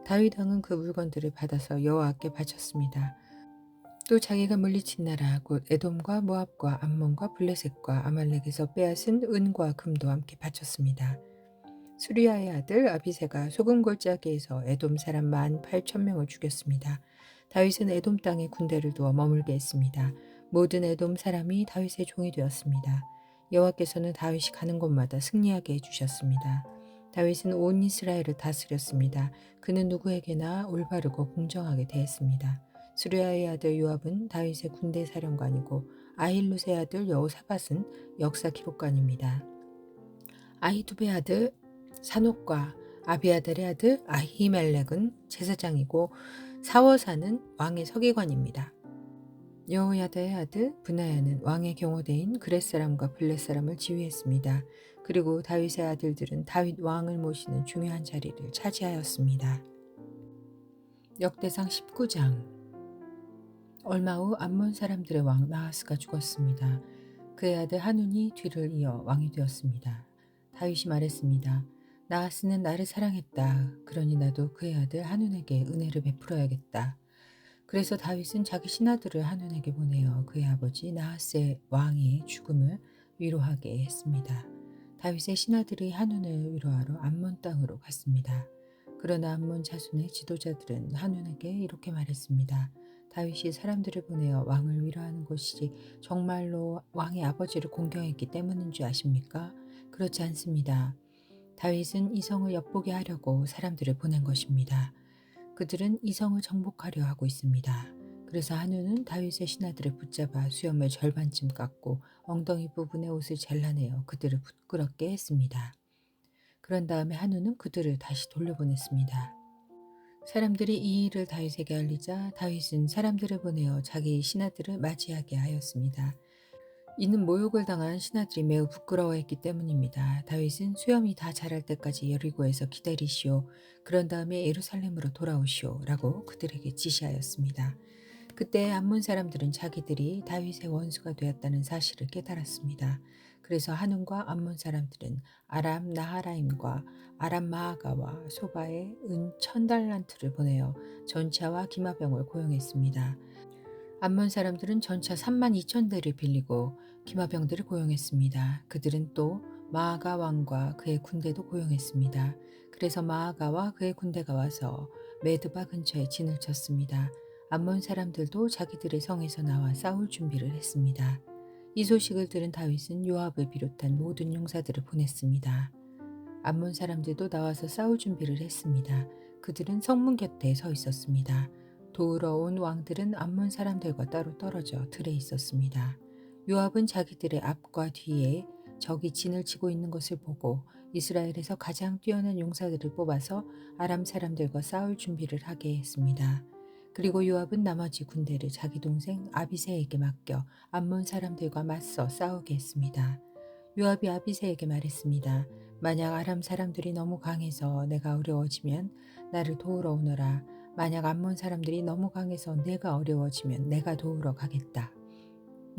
다윗 왕은 그 물건들을 받아서 여호와께 바쳤습니다. 또 자기가 물리친 나라 곧 에돔과 모압과 암몬과 블레셋과 아말렉에서 빼앗은 은과 금도 함께 바쳤습니다. 수리아의 아들 아비새가 소금 골짜기에서 에돔 사람 18,000명을 죽였습니다. 다윗은 에돔 땅에 군대를 두어 머물게 했습니다. 모든 에돔 사람이 다윗의 종이 되었습니다. 여호와께서는 다윗이 가는 곳마다 승리하게 해주셨습니다. 다윗은 온 이스라엘을 다스렸습니다. 그는 누구에게나 올바르고 공정하게 대했습니다. 수리아의 아들 요압은 다윗의 군대 사령관이고 아힐룻의 아들 여호사밧은 역사 기록관입니다. 아히두베의 아들 산옥과 아비아달의 아들 아히멜렉은 제사장이고 사워사는 왕의 서기관입니다. 여호야다의 아들 브나야는 왕의 경호대인 그렛사람과 블렛사람을 지휘했습니다. 그리고 다윗의 아들들은 다윗 왕을 모시는 중요한 자리를 차지하였습니다. 역대상 19장. 얼마 후 암몬 사람들의 왕 나하스가 죽었습니다. 그의 아들 하눈이 뒤를 이어 왕이 되었습니다. 다윗이 말했습니다. 나하스는 나를 사랑했다. 그러니 나도 그의 아들 하눈에게 은혜를 베풀어야겠다. 그래서 다윗은 자기 신하들을 하눈에게 보내어 그의 아버지 나하스의 왕의 죽음을 위로하게 했습니다. 다윗의 신하들이 하눈을 위로하러 암몬 땅으로 갔습니다. 그러나 암몬 자손의 지도자들은 하눈에게 이렇게 말했습니다. 다윗이 사람들을 보내어 왕을 위로하는 것이 정말로 왕의 아버지를 공경했기 때문인 줄 아십니까? 그렇지 않습니다. 다윗은 이성을 엿보게 하려고 사람들을 보낸 것입니다. 그들은 이성을 정복하려 하고 있습니다. 그래서 한우는 다윗의 신하들을 붙잡아 수염을 절반쯤 깎고 엉덩이 부분의 옷을 잘라내어 그들을 부끄럽게 했습니다. 그런 다음에 한우는 그들을 다시 돌려보냈습니다. 사람들이 이 일을 다윗에게 알리자 다윗은 사람들을 보내어 자기 신하들을 맞이하게 하였습니다. 이는 모욕을 당한 신하들이 매우 부끄러워했기 때문입니다. 다윗은 수염이 다 자랄 때까지 여리고에서 기다리시오. 그런 다음에 예루살렘으로 돌아오시오. 라고 그들에게 지시하였습니다. 그때 암몬 사람들은 자기들이 다윗의 원수가 되었다는 사실을 깨달았습니다. 그래서 하눈과 암몬 사람들은 아람 나하라임과 아람 마아가와 소바에 은 1000달란트를 보내어 전차와 기마병을 고용했습니다. 암몬 사람들은 전차 32,000대를 빌리고 기마병들을 고용했습니다. 그들은 또 마아가 왕과 그의 군대도 고용했습니다. 그래서 마아가와 그의 군대가 와서 메드바 근처에 진을 쳤습니다. 암몬 사람들도 자기들의 성에서 나와 싸울 준비를 했습니다. 이 소식을 들은 다윗은 요압을 비롯한 모든 용사들을 보냈습니다. 암몬 사람들도 나와서 싸울 준비를 했습니다. 그들은 성문 곁에 서 있었습니다. 도우러 온 왕들은 암몬 사람들과 따로 떨어져 들에 있었습니다. 요압은 자기들의 앞과 뒤에 적이 진을 치고 있는 것을 보고 이스라엘에서 가장 뛰어난 용사들을 뽑아서 아람 사람들과 싸울 준비를 하게 했습니다. 그리고 요압은 나머지 군대를 자기 동생 아비새에게 맡겨 암몬 사람들과 맞서 싸우게 했습니다. 요압이 아비새에게 말했습니다. 만약 아람 사람들이 너무 강해서 내가 어려워지면 나를 도우러 오너라. 만약 암몬 사람들이 너무 강해서 내가 어려워지면 내가 도우러 가겠다.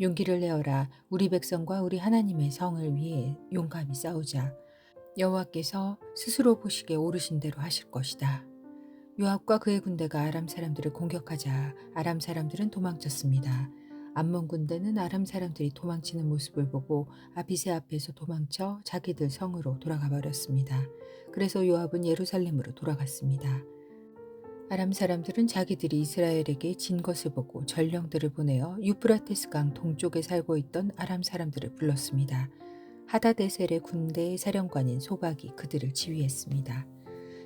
용기를 내어라. 우리 백성과 우리 하나님의 성을 위해 용감히 싸우자. 여호와께서 스스로 보시기에 옳으신 대로 하실 것이다. 요압과 그의 군대가 아람 사람들을 공격하자 아람 사람들은 도망쳤습니다. 암몬 군대는 아람 사람들이 도망치는 모습을 보고 아비새 앞에서 도망쳐 자기들 성으로 돌아가 버렸습니다. 그래서 요압은 예루살렘으로 돌아갔습니다. 아람 사람들은 자기들이 이스라엘에게 진 것을 보고 전령들을 보내어 유프라테스 강 동쪽에 살고 있던 아람 사람들을 불렀습니다. 하다데셀의 군대의 사령관인 소박이 그들을 지휘했습니다.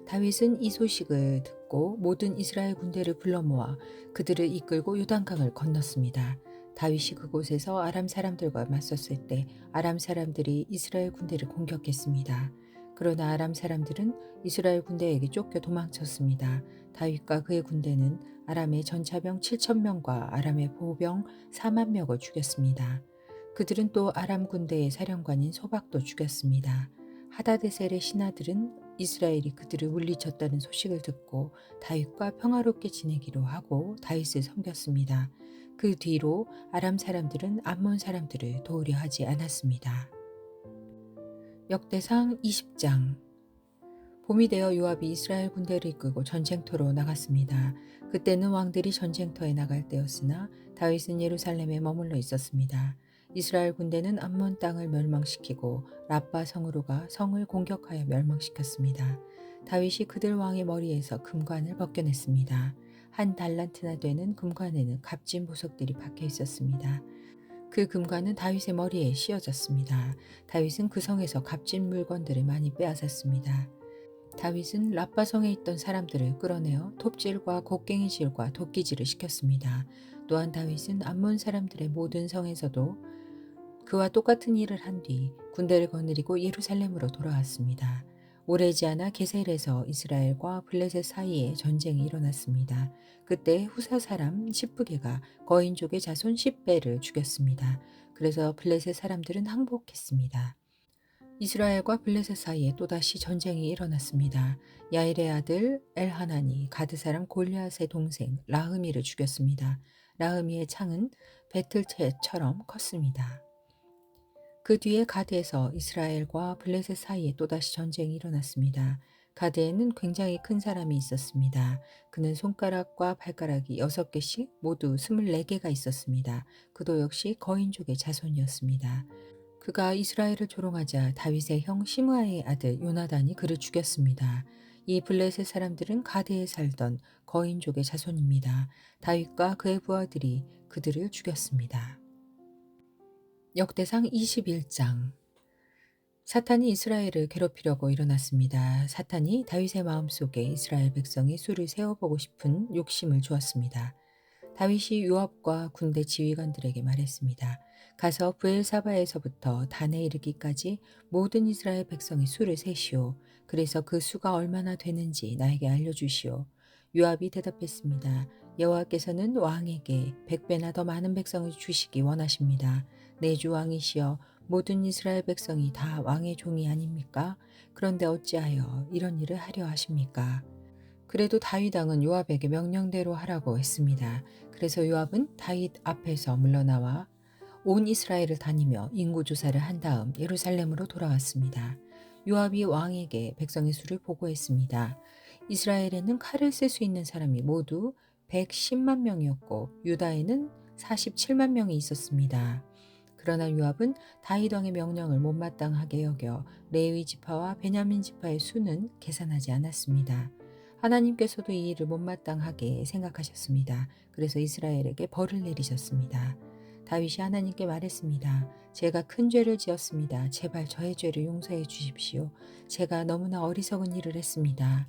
다윗은 이 소식을 듣고 모든 이스라엘 군대를 불러 모아 그들을 이끌고 요단강을 건넜습니다. 다윗이 그곳에서 아람 사람들과 맞섰을 때 아람 사람들이 이스라엘 군대를 공격했습니다. 그러나 아람 사람들은 이스라엘 군대에게 쫓겨 도망쳤습니다. 다윗과 그의 군대는 아람의 전차병 7,000명과 아람의 보병 4만 명을 죽였습니다. 그들은 또 아람 군대의 사령관인 소박도 죽였습니다. 하다데셀의 신하들은 이스라엘이 그들을 물리쳤다는 소식을 듣고 다윗과 평화롭게 지내기로 하고 다윗을 섬겼습니다. 그 뒤로 아람 사람들은 암몬 사람들을 도우려 하지 않았습니다. 역대상 20장. 봄이 되어 요압이 이스라엘 군대를 이끌고 전쟁터로 나갔습니다. 그때는 왕들이 전쟁터에 나갈 때였으나 다윗은 예루살렘에 머물러 있었습니다. 이스라엘 군대는 암몬 땅을 멸망시키고 라빠 성으로 가 성을 공격하여 멸망시켰습니다. 다윗이 그들 왕의 머리에서 금관을 벗겨냈습니다. 한 달란트나 되는 금관에는 값진 보석들이 박혀 있었습니다. 그 금관은 다윗의 머리에 씌어졌습니다. 다윗은 그 성에서 값진 물건들을 많이 빼앗았습니다. 다윗은 라빠성에 있던 사람들을 끌어내어 톱질과 곡괭이질과 도끼질을 시켰습니다. 또한 다윗은 암몬 사람들의 모든 성에서도 그와 똑같은 일을 한 뒤 군대를 거느리고 예루살렘으로 돌아왔습니다. 오래지 않아 게셀에서 이스라엘과 블레셋 사이에 전쟁이 일어났습니다. 그때 후사 사람 시브게가 거인족의 자손 10배를 죽였습니다. 그래서 블레셋 사람들은 항복했습니다. 이스라엘과 블레셋 사이에 또다시 전쟁이 일어났습니다. 야일의 아들 엘하난이 가드 사람 골리앗의 동생 라흐미를 죽였습니다. 라흐미의 창은 배틀채처럼 컸습니다. 그 뒤에 가드에서 이스라엘과 블레셋 사이에 또다시 전쟁이 일어났습니다. 가드에는 굉장히 큰 사람이 있었습니다. 그는 손가락과 발가락이 6개씩 모두 24개가 있었습니다. 그도 역시 거인족의 자손이었습니다. 그가 이스라엘을 조롱하자 다윗의 형 시므아의 아들 요나단이 그를 죽였습니다. 이 블레셋 사람들은 가드에 살던 거인족의 자손입니다. 다윗과 그의 부하들이 그들을 죽였습니다. 역대상 21장. 사탄이 이스라엘을 괴롭히려고 일어났습니다. 사탄이 다윗의 마음속에 이스라엘 백성이 수를 세워보고 싶은 욕심을 주었습니다. 다윗이 요압과 군대 지휘관들에게 말했습니다. 가서 브엘사바에서부터 단에 이르기까지 모든 이스라엘 백성의 수를 세시오. 그래서 그 수가 얼마나 되는지 나에게 알려주시오. 요압이 대답했습니다. 여호와께서는 왕에게 100배나 더 많은 백성을 주시기 원하십니다. 내 주 왕이시여 모든 이스라엘 백성이 다 왕의 종이 아닙니까? 그런데 어찌하여 이런 일을 하려 하십니까? 그래도 다윗 왕은 요압에게 명령대로 하라고 했습니다. 그래서 요압은 다윗 앞에서 물러나와 온 이스라엘을 다니며 인구 조사를 한 다음 예루살렘으로 돌아왔습니다. 요압이 왕에게 백성의 수를 보고했습니다. 이스라엘에는 칼을 쓸 수 있는 사람이 모두 110만 명이었고 유다에는 47만 명이 있었습니다. 그러나 요압은 다윗 왕의 명령을 못마땅하게 여겨 레위 지파와 베냐민 지파의 수는 계산하지 않았습니다. 하나님께서도 이 일을 못마땅하게 생각하셨습니다. 그래서 이스라엘에게 벌을 내리셨습니다. 다윗이 하나님께 말했습니다. 제가 큰 죄를 지었습니다. 제발 저의 죄를 용서해 주십시오. 제가 너무나 어리석은 일을 했습니다.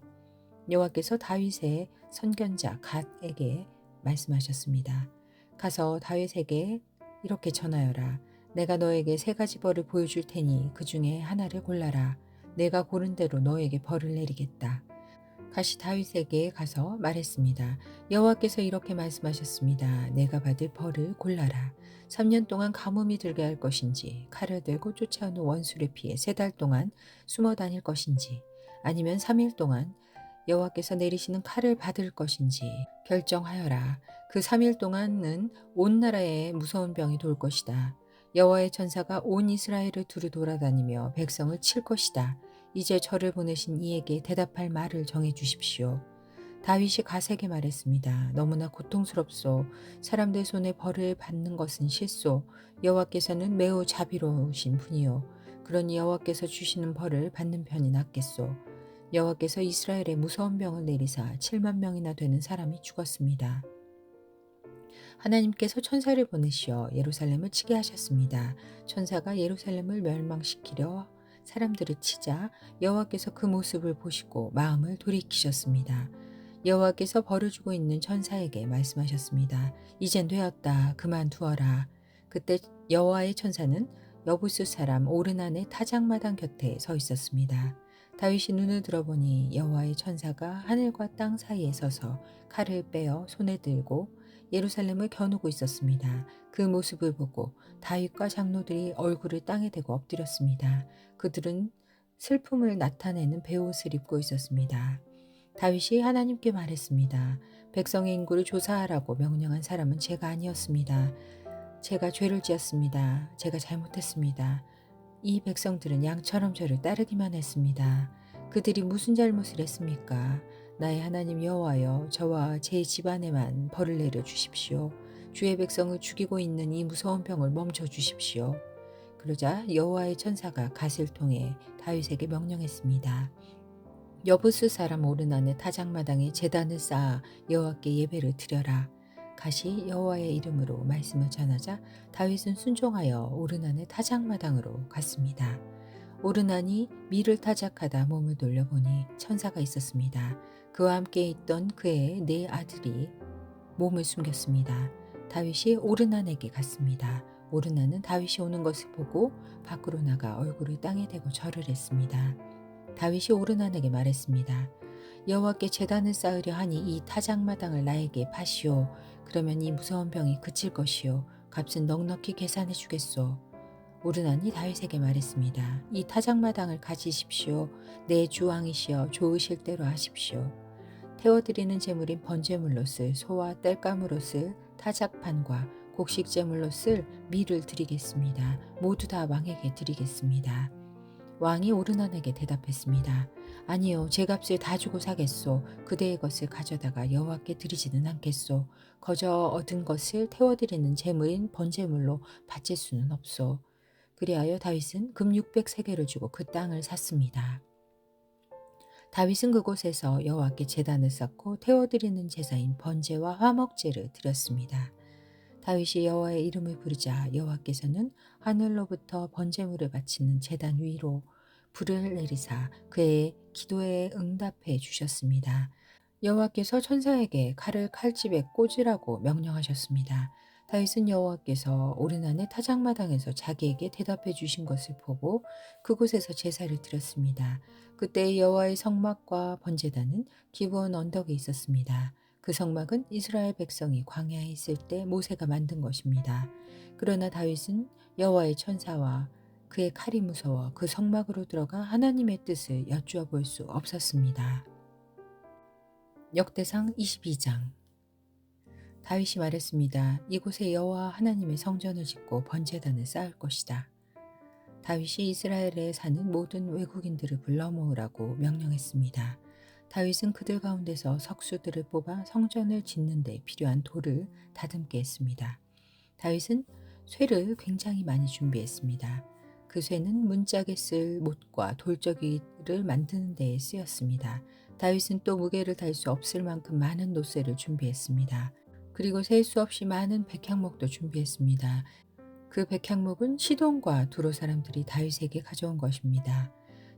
여호와께서 다윗의 선견자 갓에게 말씀하셨습니다. 가서 다윗에게 이렇게 전하여라. 내가 너에게 3가지 벌을 보여줄 테니 그 중에 하나를 골라라. 내가 고른 대로 너에게 벌을 내리겠다. 다시 다윗에게 가서 말했습니다. 여호와께서 이렇게 말씀하셨습니다. 내가 받을 벌을 골라라. 3년 동안 가뭄이 들게 할 것인지 칼을 들고 쫓아오는 원수를 피해 3달 동안 숨어 다닐 것인지 아니면 3일 동안 여호와께서 내리시는 칼을 받을 것인지 결정하여라. 그 3일 동안은 온 나라에 무서운 병이 돌 것이다. 여호와의 천사가 온 이스라엘을 두루 돌아다니며 백성을 칠 것이다. 이제 저를 보내신 이에게 대답할 말을 정해 주십시오. 다윗이 갓에게 말했습니다. 너무나 고통스럽소. 사람들 손에 벌을 받는 것은 싫소. 여호와께서는 매우 자비로우신 분이요. 그러니 여호와께서 주시는 벌을 받는 편이 낫겠소. 여호와께서 이스라엘에 무서운 병을 내리사 7만 명이나 되는 사람이 죽었습니다. 하나님께서 천사를 보내시어 예루살렘을 치게 하셨습니다. 천사가 예루살렘을 멸망시키려 사람들을 치자 여호와께서 그 모습을 보시고 마음을 돌이키셨습니다. 여호와께서 벌을 주고 있는 천사에게 말씀하셨습니다. 이젠 되었다. 그만두어라. 그때 여호와의 천사는 여부스 사람 오르난의 타작마당 곁에 서 있었습니다. 다윗이 눈을 들어보니 여호와의 천사가 하늘과 땅 사이에 서서 칼을 빼어 손에 들고 예루살렘을 겨누고 있었습니다. 그 모습을 보고 다윗과 장로들이 얼굴을 땅에 대고 엎드렸습니다. 그들은 슬픔을 나타내는 베옷을 입고 있었습니다. 다윗이 하나님께 말했습니다. 백성의 인구를 조사하라고 명령한 사람은 제가 아니었습니다. 제가 죄를 지었습니다. 제가 잘못했습니다. 이 백성들은 양처럼 저를 따르기만 했습니다. 그들이 무슨 잘못을 했습니까? 나의 하나님 여호와여, 저와 제 집안에만 벌을 내려 주십시오. 주의 백성을 죽이고 있는 이 무서운 병을 멈춰 주십시오. 그러자 여호와의 천사가 갓을 통해 다윗에게 명령했습니다. 여부스 사람 오르난의 타작마당에 제단을 쌓아 여호와께 예배를 드려라. 갓이 여호와의 이름으로 말씀을 전하자 다윗은 순종하여 오르난의 타작마당으로 갔습니다. 오르난이 밀을 타작하다 몸을 돌려보니 천사가 있었습니다. 그와 함께 있던 그의 4 아들이 몸을 숨겼습니다. 다윗이 오르난에게 갔습니다. 오르난은 다윗이 오는 것을 보고 밖으로 나가 얼굴을 땅에 대고 절을 했습니다. 다윗이 오르난에게 말했습니다. 여호와께 제단을 쌓으려 하니 이 타작마당을 나에게 파시오. 그러면 이 무서운 병이 그칠 것이요. 값은 넉넉히 계산해 주겠소. 오르난이 다윗에게 말했습니다. 이 타작마당을 가지십시오. 내 주왕이시여 좋으실 대로 하십시오. 태워드리는 제물인 번제물로 쓸 소와 땔감으로 쓸 타작판과 곡식제물로 쓸 밀을 드리겠습니다. 모두 다 왕에게 드리겠습니다. 왕이 오르난에게 대답했습니다. 아니요, 제 값을 다 주고 사겠소. 그대의 것을 가져다가 여호와께 드리지는 않겠소. 거저 얻은 것을 태워드리는 제물인 번제물로 바칠 수는 없소. 그리하여 다윗은 금 600세겔을 주고 그 땅을 샀습니다. 다윗은 그곳에서 여호와께 제단을 쌓고 태워드리는 제사인 번제와 화목제를 드렸습니다. 다윗이 여호와의 이름을 부르자 여호와께서는 하늘로부터 번제물을 바치는 제단 위로 불을 내리사 그의 기도에 응답해 주셨습니다. 여호와께서 천사에게 칼을 칼집에 꽂으라고 명령하셨습니다. 다윗은 여호와께서 오르난의 타작마당에서 자기에게 대답해 주신 것을 보고 그곳에서 제사를 드렸습니다. 그때 여호와의 성막과 번제단은 기브온 언덕에 있었습니다. 그 성막은 이스라엘 백성이 광야에 있을 때 모세가 만든 것입니다. 그러나 다윗은 여호와의 천사와 그의 칼이 무서워 그 성막으로 들어가 하나님의 뜻을 여쭈어 볼 수 없었습니다. 역대상 22장. 다윗이 말했습니다. 이곳에 여호와 하나님의 성전을 짓고 번제단을 쌓을 것이다. 다윗이 이스라엘에 사는 모든 외국인들을 불러 모으라고 명령했습니다. 다윗은 그들 가운데서 석수들을 뽑아 성전을 짓는 데 필요한 돌을 다듬게 했습니다. 다윗은 쇠를 굉장히 많이 준비했습니다. 그 쇠는 문짝에 쓸 못과 돌적이를 만드는 데에 쓰였습니다. 다윗은 또 무게를 달 수 없을 만큼 많은 노쇠를 준비했습니다. 그리고 셀 수 없이 많은 백향목도 준비했습니다. 그 백향목은 시돈과 두로 사람들이 다윗에게 가져온 것입니다.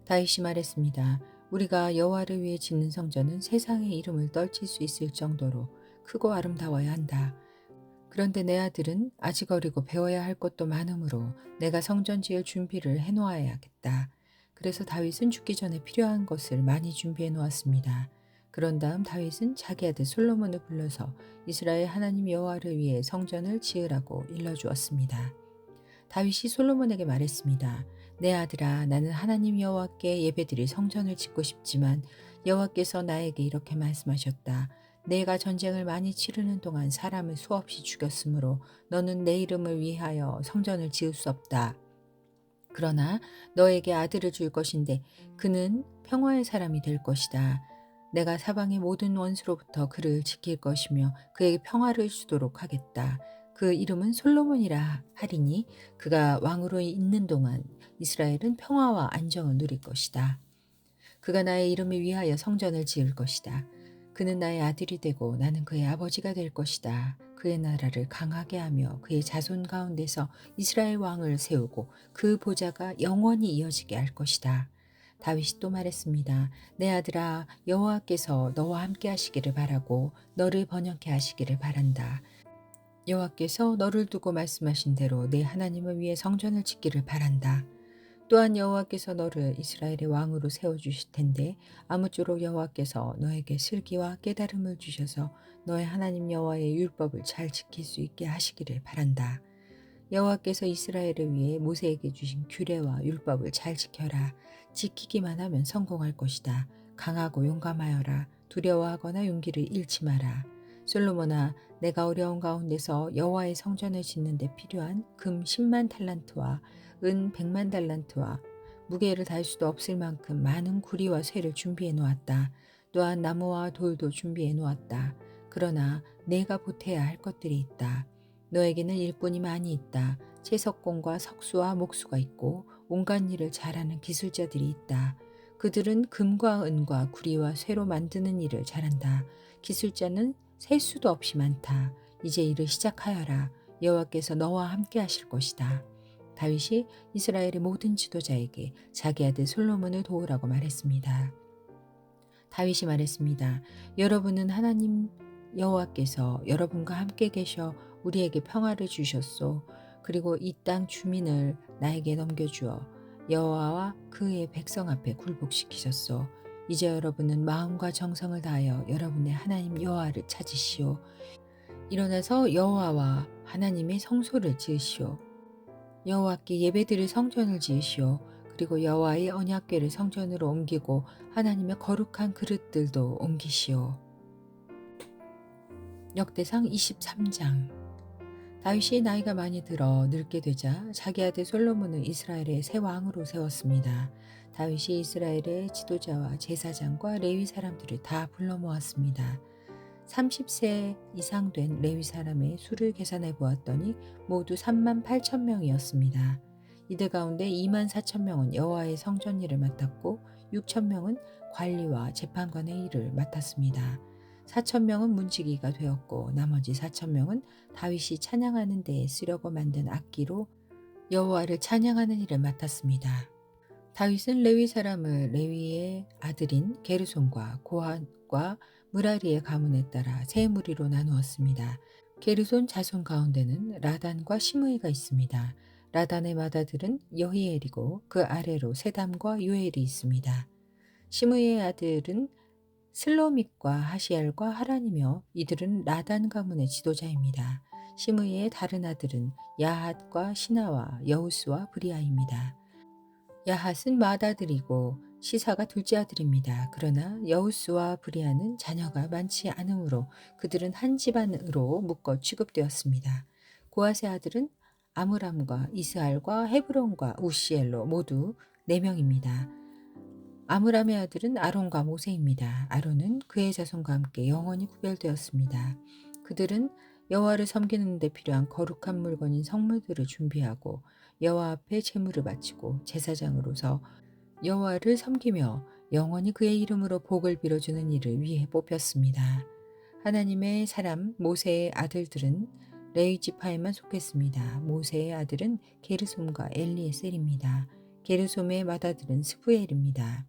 다윗이 말했습니다. 우리가 여호와를 위해 짓는 성전은 세상의 이름을 떨칠 수 있을 정도로 크고 아름다워야 한다. 그런데 내 아들은 아직 어리고 배워야 할 것도 많으므로 내가 성전 지을 준비를 해놓아야겠다. 그래서 다윗은 죽기 전에 필요한 것을 많이 준비해 놓았습니다. 그런 다음 다윗은 자기 아들 솔로몬을 불러서 이스라엘 하나님 여호와를 위해 성전을 지으라고 일러주었습니다. 다윗이 솔로몬에게 말했습니다. 내 아들아, 나는 하나님 여호와께 예배드릴 성전을 짓고 싶지만 여호와께서 나에게 이렇게 말씀하셨다. 내가 전쟁을 많이 치르는 동안 사람을 수없이 죽였으므로 너는 내 이름을 위하여 성전을 지을 수 없다. 그러나 너에게 아들을 줄 것인데 그는 평화의 사람이 될 것이다. 내가 사방의 모든 원수로부터 그를 지킬 것이며 그에게 평화를 주도록 하겠다. 그 이름은 솔로몬이라 하리니 그가 왕으로 있는 동안 이스라엘은 평화와 안정을 누릴 것이다. 그가 나의 이름을 위하여 성전을 지을 것이다. 그는 나의 아들이 되고 나는 그의 아버지가 될 것이다. 그의 나라를 강하게 하며 그의 자손 가운데서 이스라엘 왕을 세우고 그 보좌가 영원히 이어지게 할 것이다. 다윗이 또 말했습니다. 내 아들아, 여호와께서 너와 함께 하시기를 바라고 너를 번영케 하시기를 바란다. 여호와께서 너를 두고 말씀하신 대로 내 하나님을 위해 성전을 짓기를 바란다. 또한 여호와께서 너를 이스라엘의 왕으로 세워주실 텐데 아무쪼록 여호와께서 너에게 슬기와 깨달음을 주셔서 너의 하나님 여호와의 율법을 잘 지킬 수 있게 하시기를 바란다. 여호와께서 이스라엘을 위해 모세에게 주신 규례와 율법을 잘 지켜라. 지키기만 하면 성공할 것이다. 강하고 용감하여라. 두려워하거나 용기를 잃지 마라. 솔로몬아, 내가 어려운 가운데서 여호와의 성전을 짓는 데 필요한 금 10만 탈란트와 은 100만 달란트와 무게를 달 수도 없을 만큼 많은 구리와 쇠를 준비해 놓았다. 또한 나무와 돌도 준비해 놓았다. 그러나 내가 보태야 할 것들이 있다. 너에게는 일꾼이 많이 있다. 채석공과 석수와 목수가 있고 온갖 일을 잘하는 기술자들이 있다. 그들은 금과 은과 구리와 쇠로 만드는 일을 잘한다. 기술자는 셀 수도 없이 많다. 이제 일을 시작하여라. 여호와께서 너와 함께 하실 것이다. 다윗이 이스라엘의 모든 지도자에게 자기 아들 솔로몬을 도우라고 말했습니다. 다윗이 말했습니다. 여러분은 하나님 여호와께서 여러분과 함께 계셔 우리에게 평화를 주셨소. 그리고 이 땅 주민을 나에게 넘겨주어 여호와와 그의 백성 앞에 굴복시키셨소. 이제 여러분은 마음과 정성을 다하여 여러분의 하나님 여호와를 찾으시오. 일어나서 여호와와 하나님의 성소를 지으시오. 여호와께 예배드릴 성전을 지으시오. 그리고 여호와의 언약궤를 성전으로 옮기고 하나님의 거룩한 그릇들도 옮기시오. 역대상 23장. 다윗이 나이가 많이 들어 늙게 되자 자기 아들 솔로몬을 이스라엘의 새 왕으로 세웠습니다. 다윗이 이스라엘의 지도자와 제사장과 레위 사람들을 다 불러 모았습니다. 30세 이상 된 레위 사람의 수를 계산해 보았더니 모두 3만 8천 명이었습니다. 이들 가운데 2만 4천 명은 여호와의 성전 일을 맡았고 6천 명은 관리와 재판관의 일을 맡았습니다. 4천 명은 문지기가 되었고 나머지 4천 명은 다윗이 찬양하는 데에 쓰려고 만든 악기로 여호와를 찬양하는 일을 맡았습니다. 다윗은 레위 사람을 레위의 아들인 게르손과 고핫과 무라리의 가문에 따라 세 무리로 나누었습니다. 게르손 자손 가운데는 라단과 시므이가 있습니다. 라단의 맏아들은 여히엘이고 그 아래로 세담과 요엘이 있습니다. 시므이의 아들은 슬로밋과 하시엘과 하란이며 이들은 라단 가문의 지도자입니다. 시므이의 다른 아들은 야핫과 시나와 여우스와 브리아입니다. 야핫은 맏아들이고 시사가 둘째 아들입니다. 그러나 여우스와 브리아는 자녀가 많지 않으므로 그들은 한 집안으로 묶어 취급되었습니다. 고핫의 아들은 아므람과 이스알과 헤브론과 우시엘로 모두 4명입니다. 아므람의 아들은 아론과 모세입니다. 아론은 그의 자손과 함께 영원히 구별되었습니다. 그들은 여호와를 섬기는 데 필요한 거룩한 물건인 성물들을 준비하고 여호와 앞에 제물을 바치고 제사장으로서 여호와를 섬기며 영원히 그의 이름으로 복을 빌어주는 일을 위해 뽑혔습니다. 하나님의 사람 모세의 아들들은 레위 지파에만 속했습니다. 모세의 아들은 게르솜과 엘리에셀입니다. 게르솜의 맏아들은 스부엘입니다.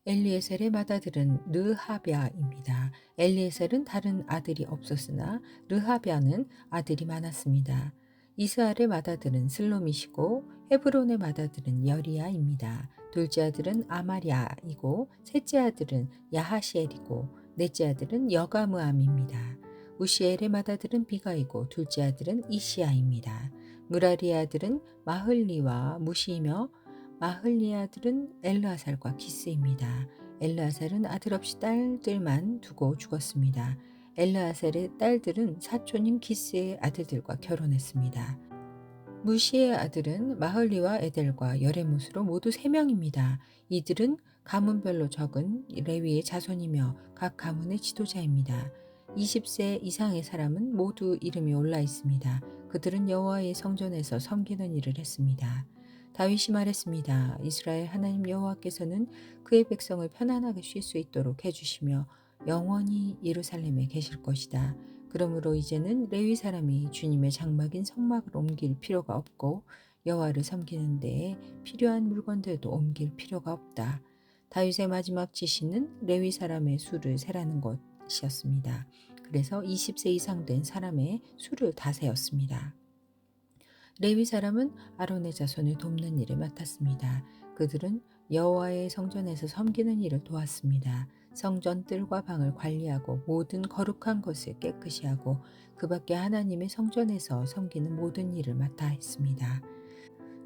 엘리에셀의 맏아들은 르하랴입니다. 엘리에셀은 다른 아들이 없었으나 르하랴는 아들이 많았습니다. 이스알의 맏아들은 슬로밋이고 헤브론의 맏아들은 여리야입니다. 둘째 아들은 아마랴이고 셋째 아들은 야하시엘이고 넷째 아들은 여가므암입니다. 우시엘의 맏아들은 비가이고 둘째 아들은 이시야입니다. 무라리의 아들은 마흘리와 무시이며 마흘리의 아들은 엘르아살과 기스입니다. 엘르아살은 아들 없이 딸들만 두고 죽었습니다. 엘르아살의 딸들은 사촌인 기스의 아들들과 결혼했습니다. 무시의 아들은 마흘리와 에델과 여레못으로 모두 3명입니다. 이들은 가문별로 적은 레위의 자손이며 각 가문의 지도자입니다. 20세 이상의 사람은 모두 이름이 올라 있습니다. 그들은 여호와의 성전에서 섬기는 일을 했습니다. 다윗이 말했습니다. 이스라엘 하나님 여호와께서는 그의 백성을 편안하게 쉴 수 있도록 해주시며 영원히 예루살렘에 계실 것이다. 그러므로 이제는 레위 사람이 주님의 장막인 성막을 옮길 필요가 없고 여호와를 섬기는 데에 필요한 물건들도 옮길 필요가 없다. 다윗의 마지막 지시는 레위 사람의 수를 세라는 것이었습니다. 그래서 20세 이상 된 사람의 수를 다 세었습니다. 레위 사람은 아론의 자손을 돕는 일을 맡았습니다. 그들은 여호와의 성전에서 섬기는 일을 도왔습니다. 성전 뜰과 방을 관리하고 모든 거룩한 것을 깨끗이 하고 그 밖에 하나님의 성전에서 섬기는 모든 일을 맡아 했습니다.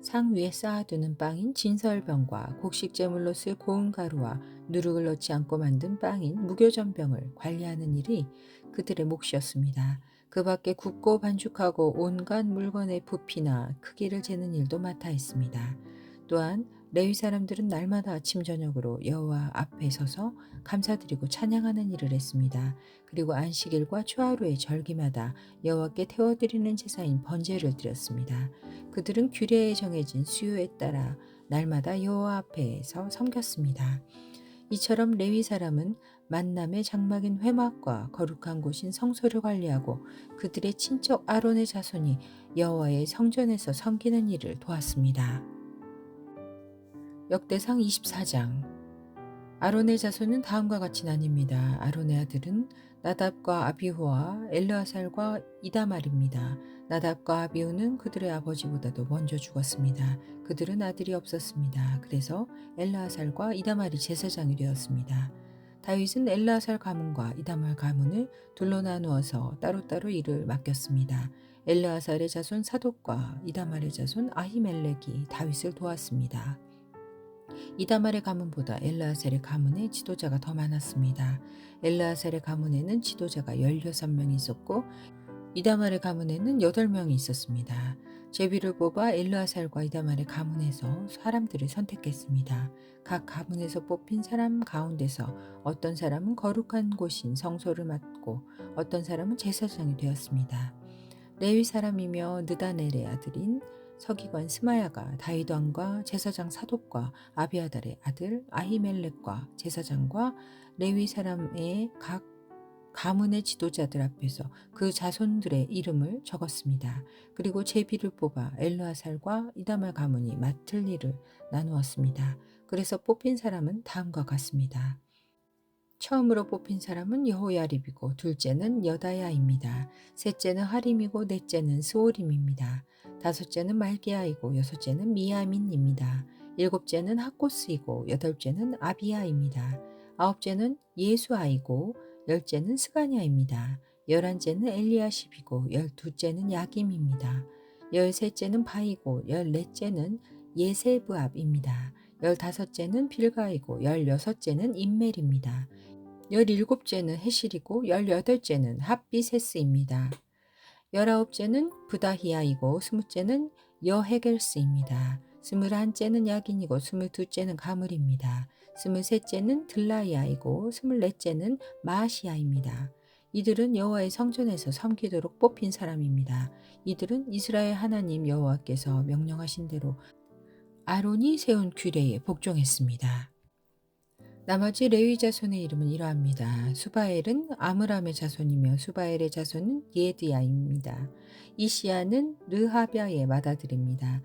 상 위에 쌓아두는 빵인 진설병과 곡식제물로 쓸 고운 가루와 누룩을 넣지 않고 만든 빵인 무교전병을 관리하는 일이 그들의 몫이었습니다. 그 밖에 굽고 반죽하고 온갖 물건의 부피나 크기를 재는 일도 맡아 했습니다. 또한 레위 사람들은 날마다 아침 저녁으로 여호와 앞에 서서 감사드리고 찬양하는 일을 했습니다. 그리고 안식일과 초하루의 절기마다 여호와께 태워드리는 제사인 번제를 드렸습니다. 그들은 규례에 정해진 수요에 따라 날마다 여호와 앞에서 섬겼습니다. 이처럼 레위 사람은 만남의 장막인 회막과 거룩한 곳인 성소를 관리하고 그들의 친척 아론의 자손이 여호와의 성전에서 섬기는 일을 도왔습니다. 역대상 24장. 아론의 자손은 다음과 같이 나뉩니다. 아론의 아들은 나답과 아비후와 엘르아살과 이다말입니다. 나답과 아비후는 그들의 아버지보다도 먼저 죽었습니다. 그들은 아들이 없었습니다. 그래서 엘르아살과 이다말이 제사장이 되었습니다. 다윗은 엘르아살 가문과 이다말 가문을 둘로 나누어서 따로따로 일을 맡겼습니다. 엘르아살의 자손 사독과 이다말의 자손 아히멜렉이 다윗을 도왔습니다. 이다말의 가문보다 엘르아살의 가문에 지도자가 더 많았습니다. 엘르아살의 가문에는 지도자가 16명이 있었고 이다말의 가문에는 8명이 있었습니다. 제비를 뽑아 엘르아살과 이다말의 가문에서 사람들을 선택했습니다. 각 가문에서 뽑힌 사람 가운데서 어떤 사람은 거룩한 곳인 성소를 맡고 어떤 사람은 제사장이 되었습니다. 레위 사람이며 느다넬의 아들인 서기관 스마야가 다윗 왕과 제사장 사독과 아비아달의 아들 아히멜렉과 제사장과 레위 사람의 각 가문의 지도자들 앞에서 그 자손들의 이름을 적었습니다. 그리고 제비를 뽑아 엘르아살과 이다말 가문이 맡을 일을 나누었습니다. 그래서 뽑힌 사람은 다음과 같습니다. 처음으로 뽑힌 사람은 여호야립이고 둘째는 여다야입니다. 셋째는 하림이고 넷째는 스오림입니다. 다섯째는 말기야이고 여섯째는 미야민입니다. 일곱째는 학고스이고 여덟째는 아비야입니다. 아홉째는 예수아이고 열째는 스가냐입니다. 열한째는 엘리야십이고 열두째는 야김입니다. 열셋째는 바이고 열넷째는 예세브압입니다. 열다섯째는 빌가이고 열여섯째는 임멜입니다. 17째는 해실이고 18째는 핫비세스입니다. 19째는 부다히야이고 20째는 여헤겔스입니다. 21째는 야긴이고 22째는 가물입니다. 23째는 들라이아이고 24째는 마아시아입니다. 이들은 여호와의 성전에서 섬기도록 뽑힌 사람입니다. 이들은 이스라엘 하나님 여호와께서 명령하신 대로 아론이 세운 규례에 복종했습니다. 나머지 레위 자손의 이름은 이러합니다. 수바엘은 아므람의 자손이며 수바엘의 자손은 예드야입니다. 이시야는 르하비아의 맏아들입니다.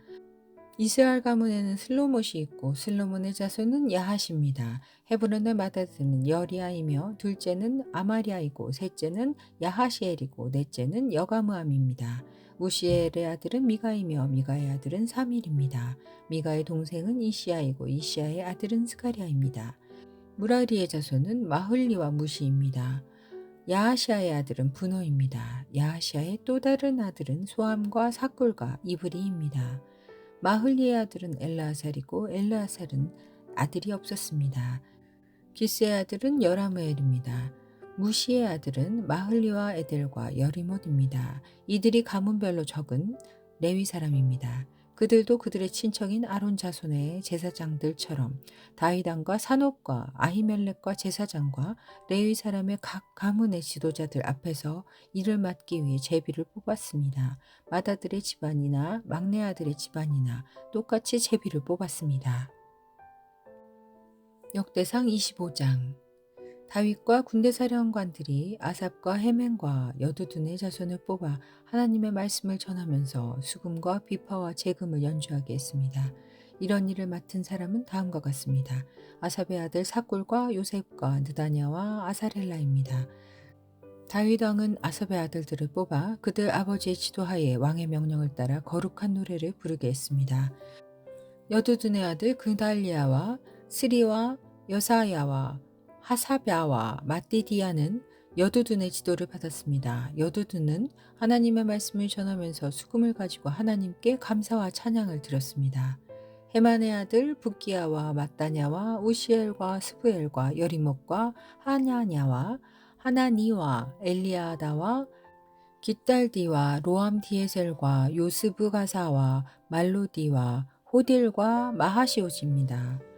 이스라엘 가문에는 슬로못이 있고 슬로몬의 자손은 야하십니다. 헤브론의 맏아들은 여리아이며 둘째는 아마리아이고 셋째는 야하시엘이고 넷째는 여가므암입니다. 우시엘의 아들은 미가이며 미가의 아들은 사밀입니다. 미가의 동생은 이시야이고 이시야의 아들은 스가랴입니다. 무라리의 자손은 마흘리와 무시입니다. 야하시아의 아들은 분호입니다. 야하시아의 또 다른 아들은 소함과 사꿀과 이브리입니다. 마흘리의 아들은 엘르아살이고 엘르아살은 아들이 없었습니다. 기스의 아들은 여라무엘입니다. 무시의 아들은 마흘리와 에델과 여리못입니다. 이들이 가문별로 적은 레위 사람입니다. 그들도 그들의 친척인 아론 자손의 제사장들처럼 다윗 왕과 산옥과 아히멜렉과 제사장과 레위 사람의 각 가문의 지도자들 앞에서 일을 맡기 위해 제비를 뽑았습니다. 맏아들의 집안이나 막내 아들의 집안이나 똑같이 제비를 뽑았습니다. 역대상 25장. 다윗과 군대사령관들이 아삽과 헤맨과 여두둔의 자손을 뽑아 하나님의 말씀을 전하면서 수금과 비파와 재금을 연주하게 했습니다. 이런 일을 맡은 사람은 다음과 같습니다. 아삽의 아들 사꿀과 요셉과 느다냐와 아사렐라입니다. 다윗 왕은 아삽의 아들들을 뽑아 그들 아버지의 지도하에 왕의 명령을 따라 거룩한 노래를 부르게 했습니다. 여두둔의 아들 그달리아와 스리와 여사야와 하사랴와 마띠디아는 여두둔의 지도를 받았습니다. 여두둔은 하나님의 말씀을 전하면서 수금을 가지고 하나님께 감사와 찬양을 드렸습니다. 헤만의 아들 붓기야와 마따냐와 우시엘과 스부엘과 여리목과 하냐냐와 하나니와 엘리아다와 깃달디와 로암디에셀과 요스브가사와 말로디와 호딜과 마하시오지입니다.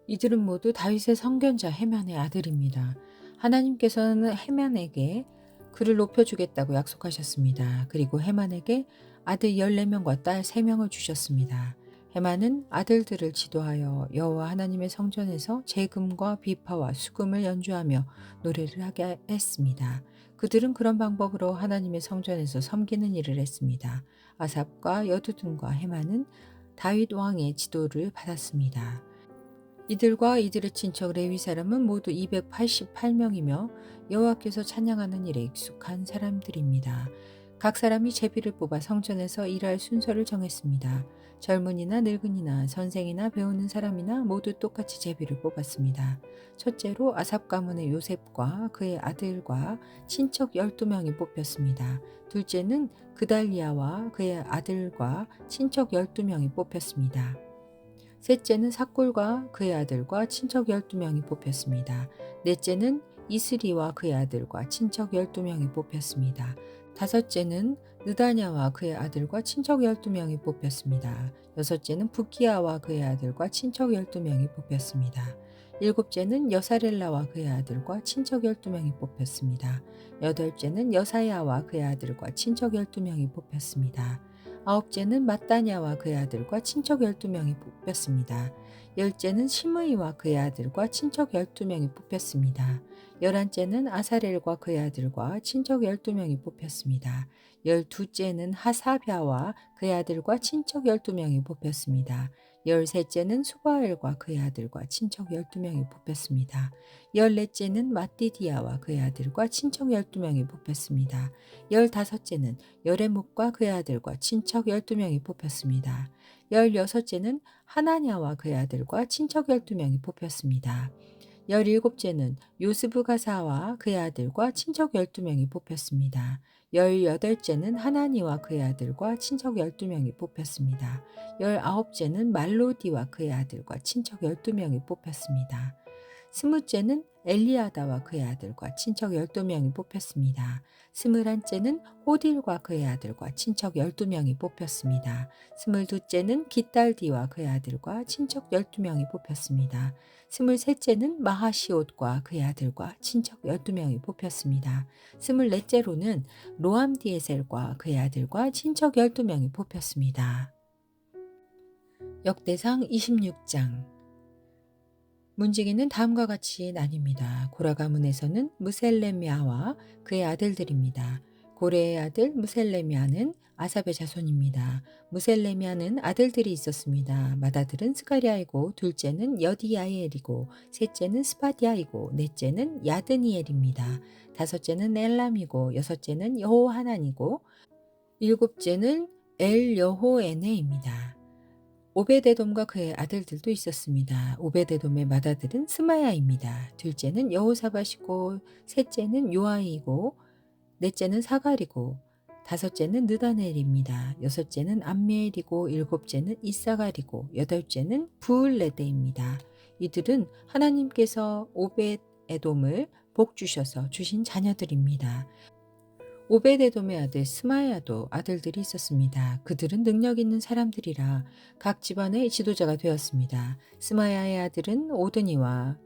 이들은 모두 다윗의 선견자 헤만의 아들입니다. 하나님께서는 헤만에게 그를 높여주겠다고 약속하셨습니다. 그리고 헤만에게 아들 14명과 딸 3명을 주셨습니다. 헤만은 아들들을 지도하여 여호와 하나님의 성전에서 재금과 비파와 수금을 연주하며 노래를 하게 했습니다. 그들은 그런 방법으로 하나님의 성전에서 섬기는 일을 했습니다. 아삽과 여두둔과 헤만은 다윗 왕의 지도를 받았습니다. 이들과 이들의 친척 레위 사람은 모두 288명이며 여호와께서 찬양하는 일에 익숙한 사람들입니다. 각 사람이 제비를 뽑아 성전에서 일할 순서를 정했습니다. 젊은이나 늙은이나 선생이나 배우는 사람이나 모두 똑같이 제비를 뽑았습니다. 첫째로 아삽 가문의 요셉과 그의 아들과 친척 12명이 뽑혔습니다. 둘째는 그달리아와 그의 아들과 친척 12명이 뽑혔습니다. 셋째는 사골과 그의 아들과 친척 12명이 뽑혔습니다. 넷째는 이스리와 그의 아들과 친척 12명이 뽑혔습니다. 다섯째는 느다냐와 그의 아들과 친척 12명이 뽑혔습니다. 여섯째는 부기야와 그의 아들과 친척 12명이 뽑혔습니다. 일곱째는 여사렐라와 그의 아들과 친척 12명이 뽑혔습니다. 여덟째는 여사야와 그의 아들과 친척 12명이 뽑혔습니다. 아홉째는 마따냐와 그의 아들과 친척 12명이 뽑혔습니다. 열째는 시므이와 그의 아들과 친척 12명이 뽑혔습니다. 열한째는 아사렐과 그의 아들과 친척 12명이 뽑혔습니다. 열두째는 하사랴와 그의 아들과 친척 12명이 뽑혔습니다. 열셋째는 수바엘과 그의 아들과 친척 12명이 뽑혔습니다. 열넷째는 마띠디아와 그의 아들과 친척 12명이 뽑혔습니다. 열다섯째는 여레목과 그의 아들과 친척 12명이 뽑혔습니다. 열여섯째는 하나냐와 그의 아들과 친척 12명이 뽑혔습니다. 열일곱째는 요스브가사와 그의 아들과 친척 12명이 뽑혔습니다. 열여덟째는 하나니와 그의 아들과 친척 12명이 뽑혔습니다. 열아홉째는 말로디와 그의 아들과 친척 12명이 뽑혔습니다. 스무째는 엘리아다와 그의 아들과 친척 12명이 뽑혔습니다. 스물한째는 호딜과 그의 아들과 친척 12명이 뽑혔습니다. 스물두째는 깃달디와 그의 아들과 친척 12명이 뽑혔습니다. 스물셋째는 마하시옷과 그의 아들과 친척 12명이 뽑혔습니다. 스물넷째로는 로암디에셀과 그의 아들과 친척 12명이 뽑혔습니다. 역대상 26장. 문지기는 다음과 같이 나뉩니다. 고라 가문에서는 무셀레미아와 그의 아들들입니다. 고레의 아들 무셀레미아는 아삽의 자손입니다. 무셀레미아는 아들들이 있었습니다. 맏아들은 스가랴이고 둘째는 여디야엘이고 셋째는 스바디아이고 넷째는 야드니엘입니다. 다섯째는 엘람이고 여섯째는 여호하난이고 일곱째는 엘여호에네입니다. 오베데돔과 그의 아들들도 있었습니다. 오베데돔의 맏아들은 스마야입니다. 둘째는 여호사밧이고 셋째는 요아이고 넷째는 사갈이고 다섯째는 느다넬입니다. 여섯째는 암미엘이고 일곱째는 이사갈이고 여덟째는 부을레데입니다. 이들은 하나님께서 오벳 에돔을 복 주셔서 주신 자녀들입니다. 오벳에돔의 아들 스마야도 아들들이 있었습니다. 그들은 능력 있는 사람들이라 각 집안의 지도자가 되었습니다. 스마야의 아들은 오드니와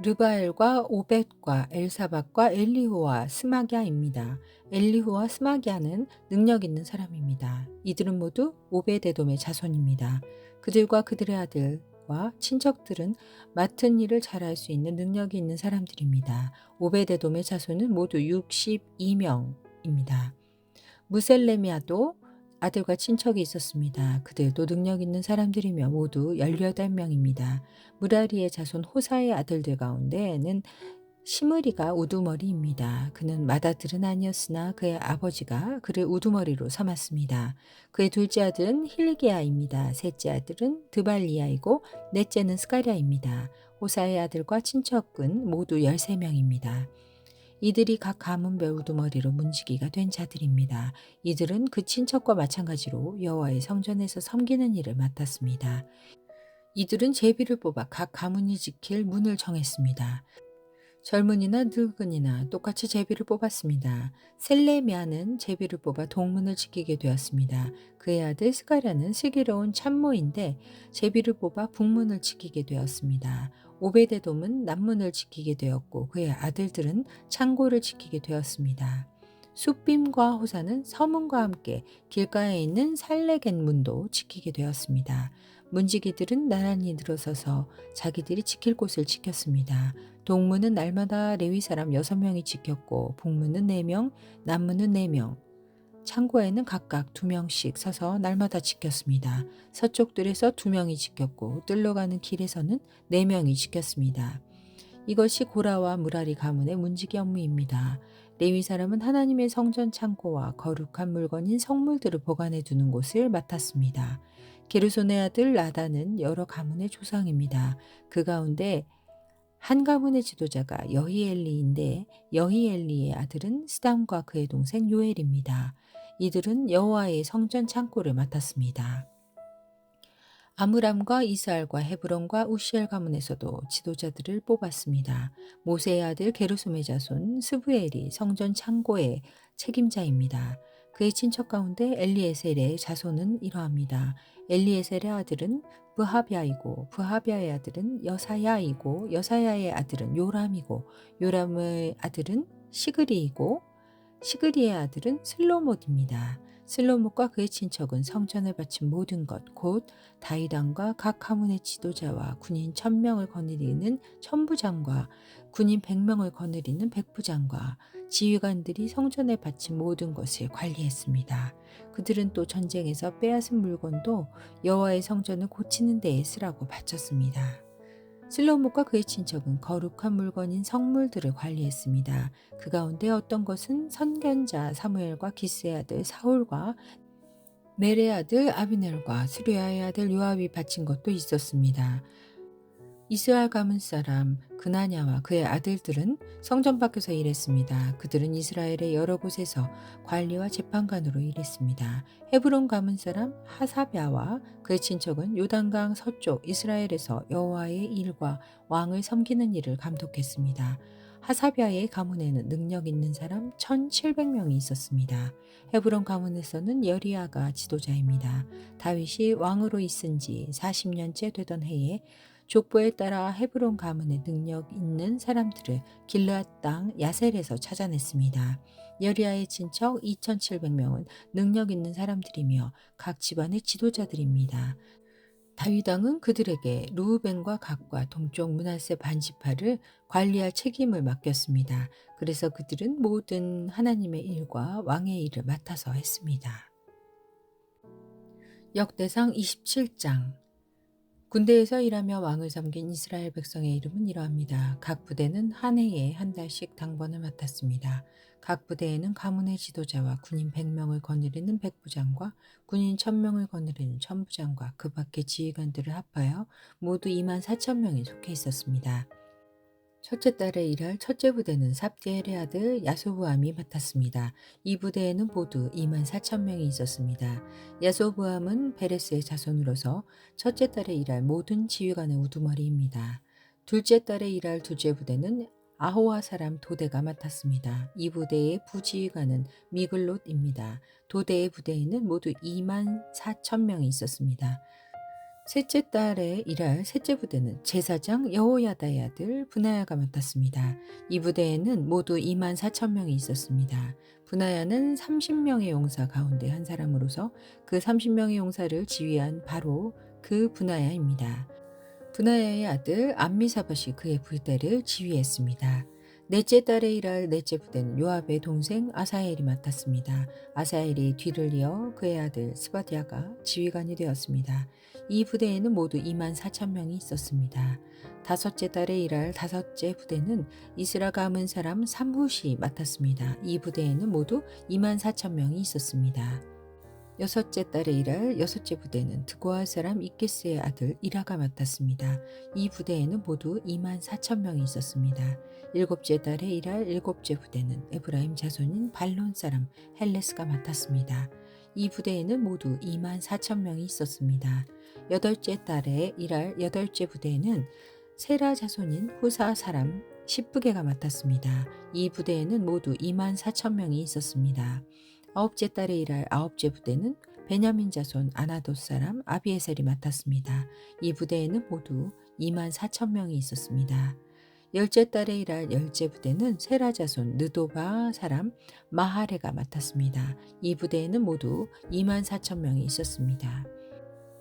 르바엘과 오벳과 엘사박과 엘리후와 스마기아입니다. 엘리후와 스마기아는 능력 있는 사람입니다. 이들은 모두 오벳에돔의 자손입니다. 그들과 그들의 아들과 친척들은 맡은 일을 잘할 수 있는 능력이 있는 사람들입니다. 오벳에돔의 자손은 모두 62명입니다. 무셀레미아도 아들과 친척이 있었습니다. 그들도 능력 있는 사람들이며 모두 18명입니다. 무라리의 자손 호사의 아들들 가운데는 시므리가 우두머리입니다. 그는 맏아들은 아니었으나 그의 아버지가 그를 우두머리로 삼았습니다. 그의 둘째 아들은 힐기야입니다. 셋째 아들은 드발리야이고 넷째는 스가랴입니다. 호사의 아들과 친척은 모두 13명입니다. 이들이 각 가문별 우두머리로 문지기가 된 자들입니다. 이들은 그 친척과 마찬가지로 여호와의 성전에서 섬기는 일을 맡았습니다. 이들은 제비를 뽑아 각 가문이 지킬 문을 정했습니다. 젊은이나 늙은이나 똑같이 제비를 뽑았습니다. 셀레미아는 제비를 뽑아 동문을 지키게 되었습니다. 그의 아들 스가랴는 슬기로운 참모인데 제비를 뽑아 북문을 지키게 되었습니다. 오베데돔은 남문을 지키게 되었고 그의 아들들은 창고를 지키게 되었습니다. 숫빔과 호사는 서문과 함께 길가에 있는 살레겐 문도 지키게 되었습니다. 문지기들은 나란히 늘어서서 자기들이 지킬 곳을 지켰습니다. 동문은 날마다 레위 사람 6명이 지켰고 북문은 4명, 남문은 4명, 창고에는 각각 2명씩 서서 날마다 지켰습니다. 서쪽 뜰에서 2명이 지켰고 뜰로 가는 길에서는 4명이 지켰습니다. 이것이 고라와 무라리 가문의 문지기 업무입니다. 레위 사람은 하나님의 성전 창고와 거룩한 물건인 성물들을 보관해 두는 곳을 맡았습니다. 게르손의 아들 라다는 여러 가문의 조상입니다. 그 가운데 한 가문의 지도자가 여히엘리인데 여히엘리의 아들은 스담과 그의 동생 요엘입니다. 이들은 여호와의 성전 창고를 맡았습니다. 아므람과 이스알과 헤브론과 우시엘 가문에서도 지도자들을 뽑았습니다. 모세의 아들 게르솜의 자손 스브엘이 성전 창고의 책임자입니다. 그의 친척 가운데 엘리에셀의 자손은 이러합니다. 엘리에셀의 아들은 브하비아이고 브하비아의 아들은 여사야이고 여사야의 아들은 요람이고 요람의 아들은 시그리이고 시그리의 아들은 슬로못입니다. 슬로못과 그의 친척은 성전을 바친 모든 것, 곧 다윗 왕과 각 가문의 지도자와 군인 1000명을 거느리는 천부장과 군인 100명을 거느리는 백부장과 지휘관들이 성전에 바친 모든 것을 관리했습니다. 그들은 또 전쟁에서 빼앗은 물건도 여호와의 성전을 고치는 데에 쓰라고 바쳤습니다. 슬로못과 그의 친척은 거룩한 물건인 성물들을 관리했습니다. 그 가운데 어떤 것은 선견자 사무엘과 기스의 아들 사울과 넬의 아들 아비넬과 스루야의 아들 요압이 바친 것도 있었습니다. 이스라엘 가문 사람 그나냐와 그의 아들들은 성전 밖에서 일했습니다. 그들은 이스라엘의 여러 곳에서 관리와 재판관으로 일했습니다. 헤브론 가문 사람 하사랴와 그의 친척은 요단강 서쪽 이스라엘에서 여호와의 일과 왕을 섬기는 일을 감독했습니다. 하사랴의 가문에는 능력 있는 사람 1700명이 있었습니다. 헤브론 가문에서는 여리야가 지도자입니다. 다윗이 왕으로 있은 지 40년째 되던 해에 족보에 따라 헤브론 가문의 능력 있는 사람들을 길르앗 땅 야셀에서 찾아냈습니다. 여리야의 친척 2700명은 능력 있는 사람들이며 각 집안의 지도자들입니다. 다윗 왕은 그들에게 르우벤과 gad과 동쪽 므낫세 반지파를 관리할 책임을 맡겼습니다. 그래서 그들은 모든 하나님의 일과 왕의 일을 맡아서 했습니다. 역대상 27장 군대에서 일하며 왕을 섬긴 이스라엘 백성의 이름은 이러합니다. 각 부대는 한 해에 한 달씩 당번을 맡았습니다. 각 부대에는 가문의 지도자와 군인 100명을 거느리는 백부장과 군인 1000명을 거느리는 천부장과 그 밖의 지휘관들을 합하여 모두 24,000명이 속해 있었습니다. 첫째 달에 일할 첫째 부대는 삽디엘의 아들 야소부암이 맡았습니다. 이 부대에는 모두 24,000명이 있었습니다. 야소부암은 베레스의 자손으로서 첫째 달에 일할 모든 지휘관의 우두머리입니다. 둘째 달에 일할 둘째 부대는 아호와 사람 도대가 맡았습니다. 이 부대의 부지휘관은 미글롯입니다. 도대의 부대에는 모두 2만 4천 명이 있었습니다. 셋째 달에 일할 셋째 부대는 제사장 여호야다의 아들 분하야가 맡았습니다. 이 부대에는 모두 2만 4천 명이 있었습니다. 분하야는 30명의 용사 가운데 한 사람으로서 그 30명의 용사를 지휘한 바로 그 분하야입니다. 분하야의 아들 암미사밧이 그의 부대를 지휘했습니다. 넷째 달에 일할 넷째 부대는 요압의 동생 아사엘이 맡았습니다. 아사엘이 뒤를 이어 그의 아들 스바디아가 지휘관이 되었습니다. 이 부대에는 모두 2만 4천 명이 있었습니다. 다섯째 달에 일할 다섯째 부대는 이스라 가문 사람 삼훗이 맡았습니다. 이 부대에는 모두 2만 4천 명이 있었습니다. 여섯째 달에 일할 여섯째 부대는 드고아 사람 이케스의 아들 이라가 맡았습니다. 이 부대에는 모두 2만 4천 명이 있었습니다. 일곱째 달에 일할 일곱째 부대는 에브라임 자손인 발론 사람 헬레스가 맡았습니다. 이 부대에는 모두 2만 4천 명이 있었습니다. 여덟째 달에 일할 여덟째 부대에는 세라 자손인 후사 사람 십부게가 맡았습니다. 이 부대에는 모두 2만 4천 명이 있었습니다. 아홉째 달에 일할 아홉째 부대는 베냐민 자손 아나돗 사람 아비에셀이 맡았습니다. 이 부대에는 모두 2만 4천 명이 있었습니다. 열째 달에 일할 열째 부대는 세라 자손 느도바 사람 마하레가 맡았습니다. 이 부대에는 모두 2만 4천 명이 있었습니다.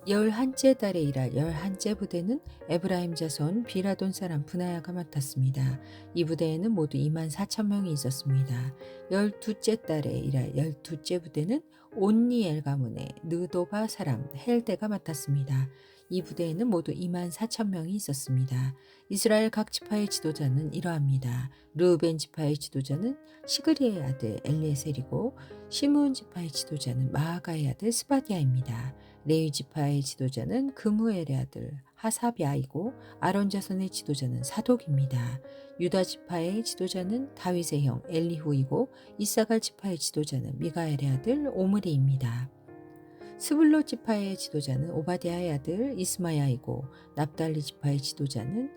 열한째 달에 일할 열한째 부대는 에브라임 자손 비라돈 사람 분하야가 맡았습니다. 이 부대에는 모두 2만 4천 명이 있었습니다. 열두째 달에 일할 열두째 부대는 온니엘 가문의 느도바 사람 헬데가 맡았습니다. 이 부대에는 모두 2만 4천 명이 있었습니다. 이스라엘 각 지파의 지도자는 이러합니다. 르우벤 지파의 지도자는 시그리의 아들 엘리에셀이고 시므온 지파의 지도자는 마아가의 아들 스바디아입니다. 레위 지파의 지도자는 그무엘의 아들 하사비아이고 아론 자손의 지도자는 사독입니다. 유다 지파의 지도자는 다윗의 형 엘리후이고 이사갈 지파의 지도자는 미가엘의 아들 오므리입니다. 스불로 지파의 지도자는 오바댜의 아들 이스마야이고 납달리 지파의 지도자는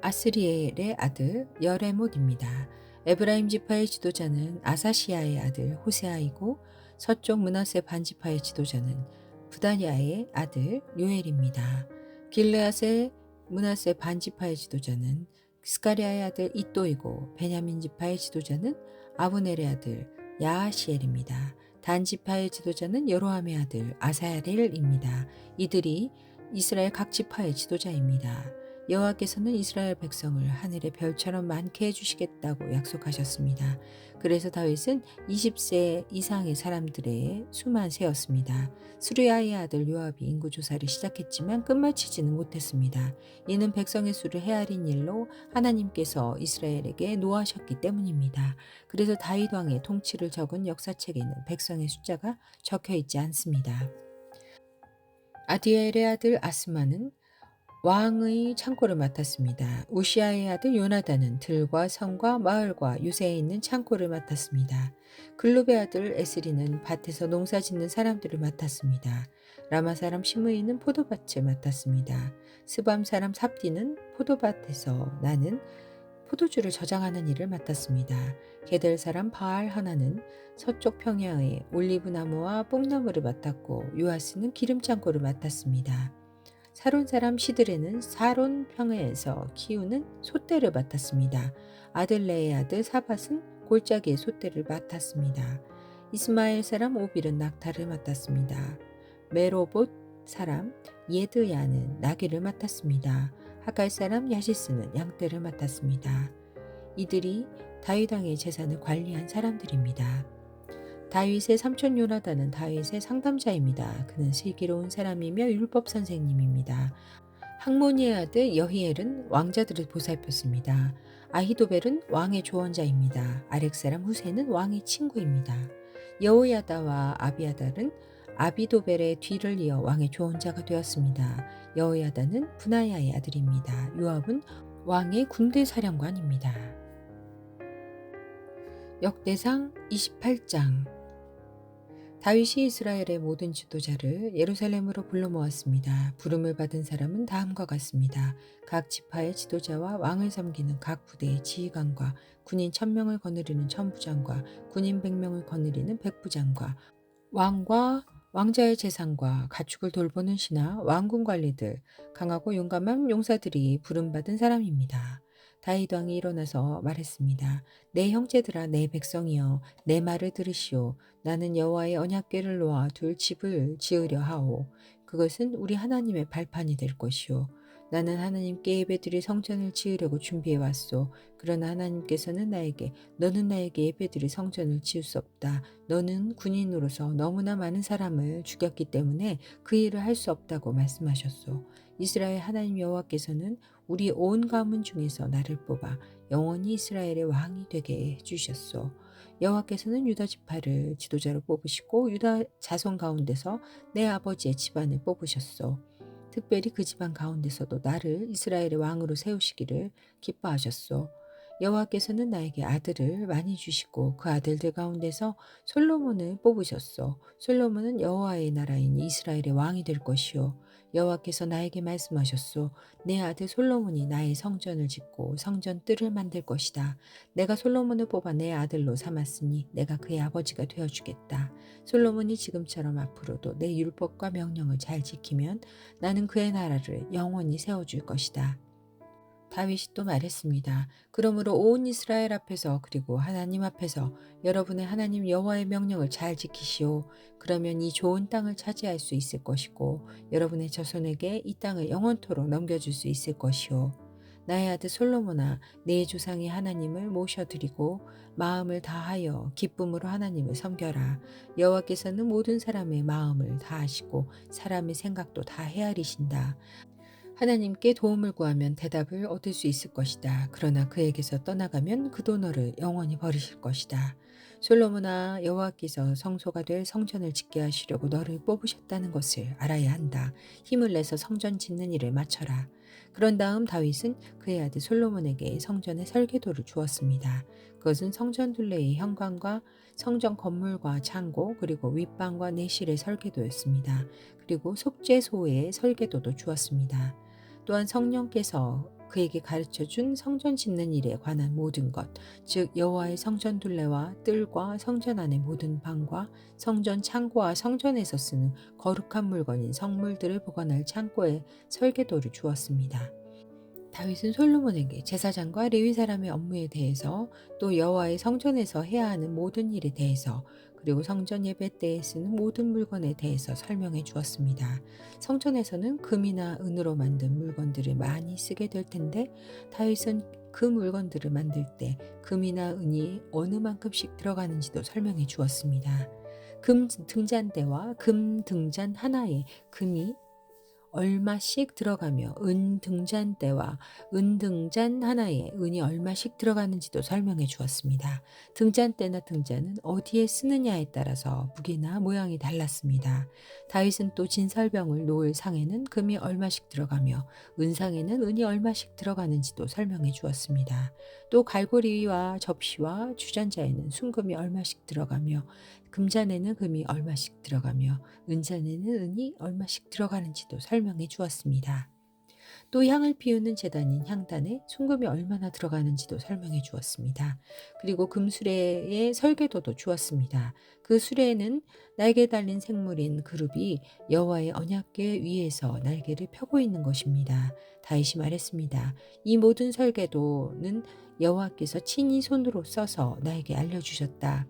아스리엘의 아들 여레못입니다. 에브라임 지파의 지도자는 아사시아의 아들 호세아이고 서쪽 므낫세 반지파의 지도자는 부다니아의 아들 요엘입니다. 길르앗의 므낫세 반지파의 지도자는 스가리아의 아들 이또이고 베냐민 지파의 지도자는 아브넬의 아들 야하시엘입니다. 단 지파의 지도자는 여로함의 아들 아사야렐입니다. 이들이 이스라엘 각 지파의 지도자입니다. 여호와께서는 이스라엘 백성을 하늘의 별처럼 많게 해주시겠다고 약속하셨습니다. 그래서 다윗은 20세 이상의 사람들의 수만 세었습니다. 스루야의 아들 요압이 인구조사를 시작했지만 끝마치지는 못했습니다. 이는 백성의 수를 헤아린 일로 하나님께서 이스라엘에게 노하셨기 때문입니다. 그래서 다윗 왕의 통치를 적은 역사책에는 백성의 숫자가 적혀 있지 않습니다. 아디엘의 아들 아스마는 왕의 창고를 맡았습니다. 우시아의 아들 요나단은 들과 성과 마을과 유세에 있는 창고를 맡았습니다. 글룹의 아들 에스리는 밭에서 농사 짓는 사람들을 맡았습니다. 라마 사람 시므이는 포도밭을 맡았습니다. 스밤 사람 삽디는 포도밭에서 나는 포도주를 저장하는 일을 맡았습니다. 게델 사람 바알 하나는 서쪽 평야의 올리브 나무와 뽕나무를 맡았고 요아스는 기름 창고를 맡았습니다. 사론 사람 시드레는 사론 평야에서 키우는 솥대를 맡았습니다. 아들레의 아들 사밧은 골짜기의 솥대를 맡았습니다. 이스마엘 사람 오빌은 낙타를 맡았습니다. 메로봇 사람 예드야는 나귀를 맡았습니다. 하갈 사람 야시스는 양떼를 맡았습니다. 이들이 다윗 왕의 재산을 관리한 사람들입니다. 다윗의 삼촌 요나단은 다윗의 상담자입니다. 그는 슬기로운 사람이며 율법 선생님입니다. 학모니의 아들 여히엘은 왕자들을 보살폈습니다. 아히도벨은 왕의 조언자입니다. 아렉 사람 후세는 왕의 친구입니다. 여호야다와 아비아달은 아비도벨의 뒤를 이어 왕의 조언자가 되었습니다. 여호야다는 분하야의 아들입니다. 요압은 왕의 군대 사령관입니다. 역대상 28장 다윗이 이스라엘의 모든 지도자를 예루살렘으로 불러 모았습니다. 부름을 받은 사람은 다음과 같습니다. 각 지파의 지도자와 왕을 섬기는 각 부대의 지휘관과 군인 1000명을 거느리는 천부장과 군인 100명을 거느리는 백부장과 왕과 왕자의 재산과 가축을 돌보는 신하, 왕궁 관리들, 강하고 용감한 용사들이 부름받은 사람입니다. 다윗 왕이 일어나서 말했습니다. 내 형제들아, 내 백성이여, 내 말을 들으시오. 나는 여호와의 언약궤를 놓아 둘 집을 지으려 하오. 그것은 우리 하나님의 발판이 될 것이오. 나는 하나님께 예배드릴 성전을 지으려고 준비해 왔소. 그러나 하나님께서는 나에게 너는 나에게 예배드릴 성전을 지을 수 없다. 너는 군인으로서 너무나 많은 사람을 죽였기 때문에 그 일을 할 수 없다고 말씀하셨소. 이스라엘 하나님 여호와께서는 우리 온 가문 중에서 나를 뽑아 영원히 이스라엘의 왕이 되게 해주셨소. 여호와께서는 유다 지파를 지도자로 뽑으시고 유다 자손 가운데서 내 아버지의 집안을 뽑으셨소. 특별히 그 집안 가운데서도 나를 이스라엘의 왕으로 세우시기를 기뻐하셨소. 여호와께서는 나에게 아들을 많이 주시고 그 아들들 가운데서 솔로몬을 뽑으셨소. 솔로몬은 여호와의 나라인 이스라엘의 왕이 될 것이요. 여호와께서 나에게 말씀하셨소. 내 아들 솔로몬이 나의 성전을 짓고 성전 뜰을 만들 것이다. 내가 솔로몬을 뽑아 내 아들로 삼았으니 내가 그의 아버지가 되어주겠다. 솔로몬이 지금처럼 앞으로도 내 율법과 명령을 잘 지키면 나는 그의 나라를 영원히 세워줄 것이다. 다윗이 또 말했습니다. 그러므로 온 이스라엘 앞에서 그리고 하나님 앞에서 여러분의 하나님 여호와의 명령을 잘 지키시오. 그러면 이 좋은 땅을 차지할 수 있을 것이고 여러분의 자손에게 이 땅을 영원토록 넘겨줄 수 있을 것이오. 나의 아들 솔로몬아, 네 조상이 하나님을 모셔드리고 마음을 다하여 기쁨으로 하나님을 섬겨라. 여호와께서는 모든 사람의 마음을 다하시고 사람의 생각도 다 헤아리신다. 하나님께 도움을 구하면 대답을 얻을 수 있을 것이다. 그러나 그에게서 떠나가면 그도 너를 영원히 버리실 것이다. 솔로몬아, 여호와께서 성소가 될 성전을 짓게 하시려고 너를 뽑으셨다는 것을 알아야 한다. 힘을 내서 성전 짓는 일을 마쳐라. 그런 다음 다윗은 그의 아들 솔로몬에게 성전의 설계도를 주었습니다. 그것은 성전 둘레의 현관과 성전 건물과 창고 그리고 윗방과 내실의 설계도였습니다. 그리고 속죄소의 설계도도 주었습니다. 또한 성령께서 그에게 가르쳐준 성전 짓는 일에 관한 모든 것, 즉 여호와의 성전 둘레와 뜰과 성전 안의 모든 방과 성전 창고와 성전에서 쓰는 거룩한 물건인 성물들을 보관할 창고에 설계도를 주었습니다. 다윗은 솔로몬에게 제사장과 레위 사람의 업무에 대해서 또 여호와의 성전에서 해야 하는 모든 일에 대해서 그리고 성전 예배 때에 쓰는 모든 물건에 대해서 설명해 주었습니다. 성전에서는 금이나 은으로 만든 물건들을 많이 쓰게 될 텐데 다윗은 그 물건들을 만들 때 금이나 은이 어느 만큼씩 들어가는지도 설명해 주었습니다. 금 등잔대와 금 등잔 하나에 금이 얼마씩 들어가며 은 등잔대와 은 등잔 하나에 은이 얼마씩 들어가는지도 설명해 주었습니다. 등잔대나 등잔은 어디에 쓰느냐에 따라서 무게나 모양이 달랐습니다. 다윗은 또 진설병을 놓을 상에는 금이 얼마씩 들어가며 은상에는 은이 얼마씩 들어가는지도 설명해 주었습니다. 또 갈고리와 접시와 주전자에는 순금이 얼마씩 들어가며 금잔에는 금이 얼마씩 들어가며 은잔에는 은이 얼마씩 들어가는지도 설명해 주었습니다. 또 향을 피우는 제단인 향단에 순금이 얼마나 들어가는지도 설명해 주었습니다. 그리고 금수레의 설계도도 주었습니다. 그 수레에는 날개 달린 생물인 그룹이 여호와의 언약궤 위에서 날개를 펴고 있는 것입니다. 다윗이 말했습니다. 이 모든 설계도는 여호와께서 친히 손으로 써서 나에게 알려주셨다.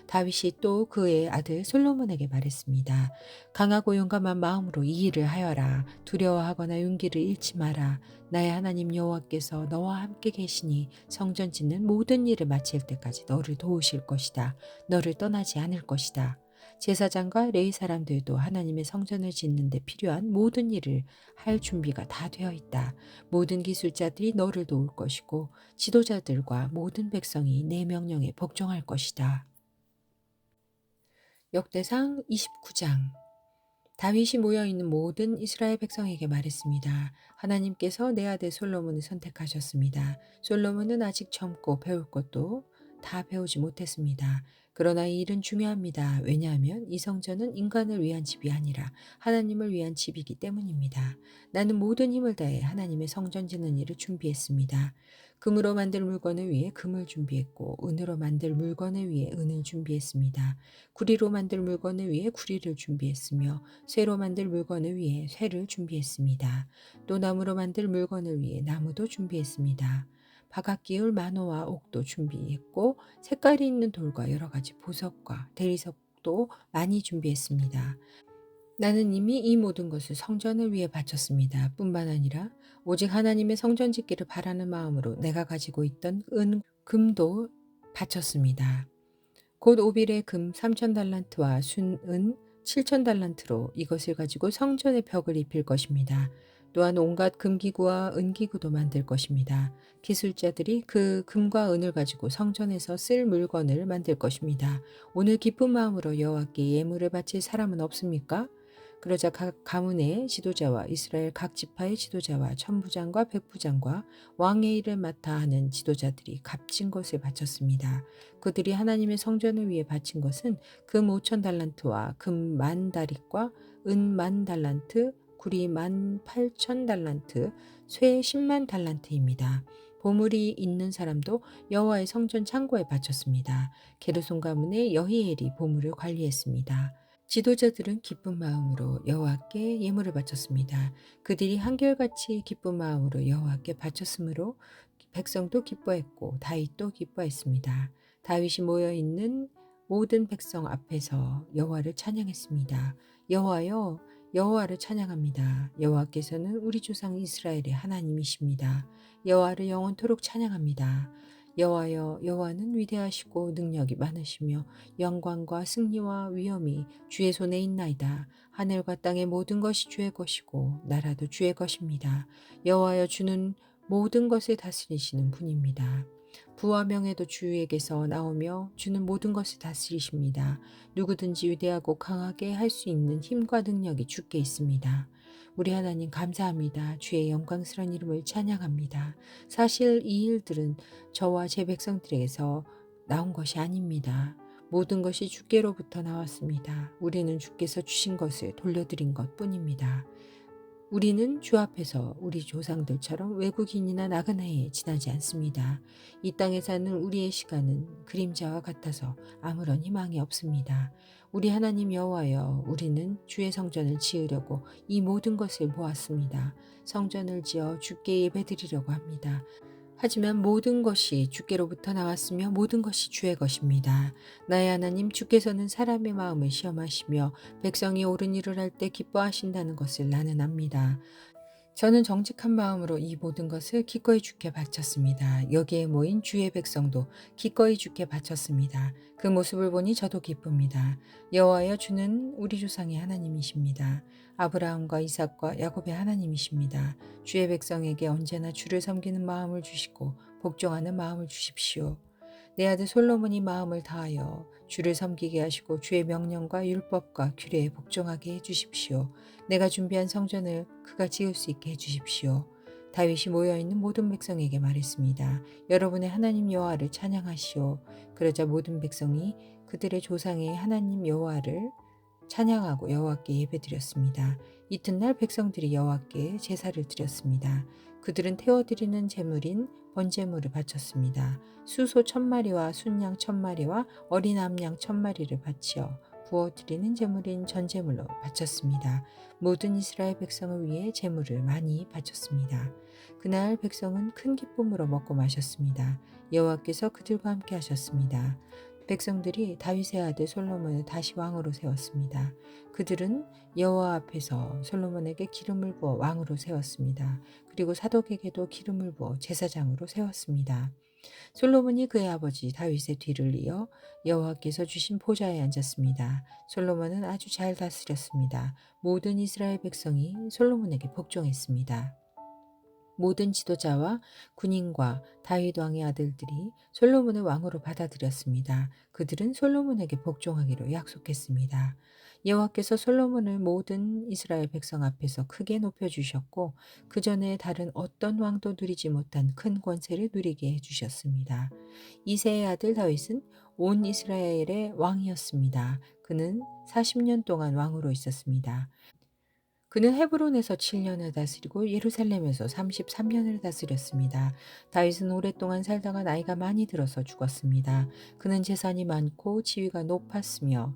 다윗이 또 그의 아들 솔로몬에게 말했습니다. 강하고 용감한 마음으로 이 일을 하여라. 두려워하거나 용기를 잃지 마라. 나의 하나님 여호와께서 너와 함께 계시니 성전 짓는 모든 일을 마칠 때까지 너를 도우실 것이다. 너를 떠나지 않을 것이다. 제사장과 레위 사람들도 하나님의 성전을 짓는 데 필요한 모든 일을 할 준비가 다 되어 있다. 모든 기술자들이 너를 도울 것이고 지도자들과 모든 백성이 내 명령에 복종할 것이다. 역대상 29장. 다윗이 모여있는 모든 이스라엘 백성에게 말했습니다. 하나님께서 내 아들 솔로몬을 선택하셨습니다. 솔로몬은 아직 젊고 배울 것도 다 배우지 못했습니다. 그러나 이 일은 중요합니다. 왜냐하면 이 성전은 인간을 위한 집이 아니라 하나님을 위한 집이기 때문입니다. 나는 모든 힘을 다해 하나님의 성전 짓는 일을 준비했습니다. 금으로 만들 물건을 위해 금을 준비했고 은으로 만들 물건을 위해 은을 준비했습니다. 구리로 만들 물건을 위해 구리를 준비했으며 쇠로 만들 물건을 위해 쇠를 준비했습니다. 또 나무로 만들 물건을 위해 나무도 준비했습니다. 바깥기울 만호와 옥도 준비했고 색깔이 있는 돌과 여러 가지 보석과 대리석도 많이 준비했습니다. 나는 이미 이 모든 것을 성전을 위해 바쳤습니다. 뿐만 아니라 오직 하나님의 성전 짓기를 바라는 마음으로 내가 가지고 있던 금도 바쳤습니다. 곧 오빌의 금 3,000달란트와 순은 7,000달란트로 이것을 가지고 성전의 벽을 입힐 것입니다. 또한 온갖 금기구와 은기구도 만들 것입니다. 기술자들이 그 금과 은을 가지고 성전에서 쓸 물건을 만들 것입니다. 오늘 기쁜 마음으로 여호와께 예물을 바칠 사람은 없습니까? 그러자 각 가문의 지도자와 이스라엘 각 지파의 지도자와 천부장과 백부장과 왕의 일을 맡아 하는 지도자들이 값진 것을 바쳤습니다. 그들이 하나님의 성전을 위해 바친 것은 금 5,000달란트와 금 10,000다릿과 은 10,000달란트, 구리 18,000달란트, 쇠 100,000달란트입니다. 보물이 있는 사람도 여호와의 성전 창고에 바쳤습니다. 게르손 가문의 여히엘이 보물을 관리했습니다. 지도자들은 기쁜 마음으로 여호와께 예물을 바쳤습니다. 그들이 한결같이 기쁜 마음으로 여호와께 바쳤으므로 백성도 기뻐했고 다윗도 기뻐했습니다. 다윗이 모여 있는 모든 백성 앞에서 여호와를 찬양했습니다. 여호와여, 여호와를 찬양합니다. 여호와께서는 우리 조상 이스라엘의 하나님이십니다. 여호와를 영원토록 찬양합니다. 여호와여, 여호와는 위대하시고 능력이 많으시며 영광과 승리와 위엄이 주의 손에 있나이다. 하늘과 땅의 모든 것이 주의 것이고 나라도 주의 것입니다. 여호와여, 주는 모든 것을 다스리시는 분입니다. 부와 명예도 주에게서 나오며 주는 모든 것을 다스리십니다. 누구든지 위대하고 강하게 할 수 있는 힘과 능력이 주께 있습니다. 우리 하나님 감사합니다. 주의 영광스러운 이름을 찬양합니다. 사실 이 일들은 저와 제 백성들에게서 나온 것이 아닙니다. 모든 것이 주께로부터 나왔습니다. 우리는 주께서 주신 것을 돌려드린 것 뿐입니다. 우리는 주 앞에서 우리 조상들처럼 외국인이나 나그네에 지나지 않습니다. 이 땅에 사는 우리의 시간은 그림자와 같아서 아무런 희망이 없습니다. 우리 하나님 여호와여, 우리는 주의 성전을 지으려고 이 모든 것을 모았습니다. 성전을 지어 주께 예배드리려고 합니다. 하지만 모든 것이 주께로부터 나왔으며 모든 것이 주의 것입니다. 나의 하나님, 주께서는 사람의 마음을 시험하시며 백성이 옳은 일을 할 때 기뻐하신다는 것을 나는 압니다. 저는 정직한 마음으로 이 모든 것을 기꺼이 주께 바쳤습니다. 여기에 모인 주의 백성도 기꺼이 주께 바쳤습니다. 그 모습을 보니 저도 기쁩니다. 여호와여, 주는 우리 조상의 하나님이십니다. 아브라함과 이삭과 야곱의 하나님이십니다. 주의 백성에게 언제나 주를 섬기는 마음을 주시고 복종하는 마음을 주십시오. 내 아들 솔로몬이 마음을 다하여 주를 섬기게 하시고 주의 명령과 율법과 규례에 복종하게 해주십시오. 내가 준비한 성전을 그가 지을 수 있게 해주십시오. 다윗이 모여있는 모든 백성에게 말했습니다. 여러분의 하나님 여호와를 찬양하시오. 그러자 모든 백성이 그들의 조상의 하나님 여호와를 찬양하고 여호와께 예배드렸습니다. 이튿날 백성들이 여호와께 제사를 드렸습니다. 그들은 태워드리는 제물인 번제물을 바쳤습니다. 수소 1,000마리와 순양 1,000마리와 어린 암양 1,000마리를 바치어 부어드리는 제물인 전제물로 바쳤습니다. 모든 이스라엘 백성을 위해 제물을 많이 바쳤습니다. 그날 백성은 큰 기쁨으로 먹고 마셨습니다. 여호와께서 그들과 함께 하셨습니다. 백성들이 다윗의 아들 솔로몬을 다시 왕으로 세웠습니다. 그들은 여호와 앞에서 솔로몬에게 기름을 부어 왕으로 세웠습니다. 그리고 사독에게도 기름을 부어 제사장으로 세웠습니다. 솔로몬이 그의 아버지 다윗의 뒤를 이어 여호와께서 주신 보좌에 앉았습니다. 솔로몬은 아주 잘 다스렸습니다. 모든 이스라엘 백성이 솔로몬에게 복종했습니다. 모든 지도자와 군인과 다윗 왕의 아들들이 솔로몬을 왕으로 받아들였습니다. 그들은 솔로몬에게 복종하기로 약속했습니다. 여호와께서 솔로몬을 모든 이스라엘 백성 앞에서 크게 높여주셨고 그 전에 다른 어떤 왕도 누리지 못한 큰 권세를 누리게 해주셨습니다. 이새의 아들 다윗은 온 이스라엘의 왕이었습니다. 그는 40년 동안 왕으로 있었습니다. 그는 헤브론에서 7년을 다스리고 예루살렘에서 33년을 다스렸습니다. 다윗은 오랫동안 살다가 나이가 많이 들어서 죽었습니다. 그는 재산이 많고 지위가 높았으며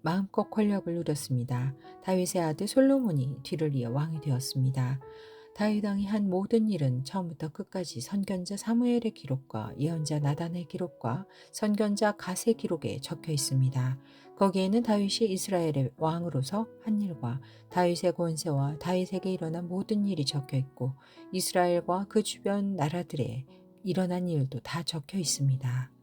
마음껏 권력을 누렸습니다. 다윗의 아들 솔로몬이 뒤를 이어 왕이 되었습니다. 다윗 왕이 한 모든 일은 처음부터 끝까지 선견자 사무엘의 기록과 예언자 나단의 기록과 선견자 갓의 기록에 적혀 있습니다. 거기에는 다윗이 이스라엘의 왕으로서 한 일과 다윗의 권세와 다윗에게 일어난 모든 일이 적혀 있고 이스라엘과 그 주변 나라들에 일어난 일도 다 적혀 있습니다.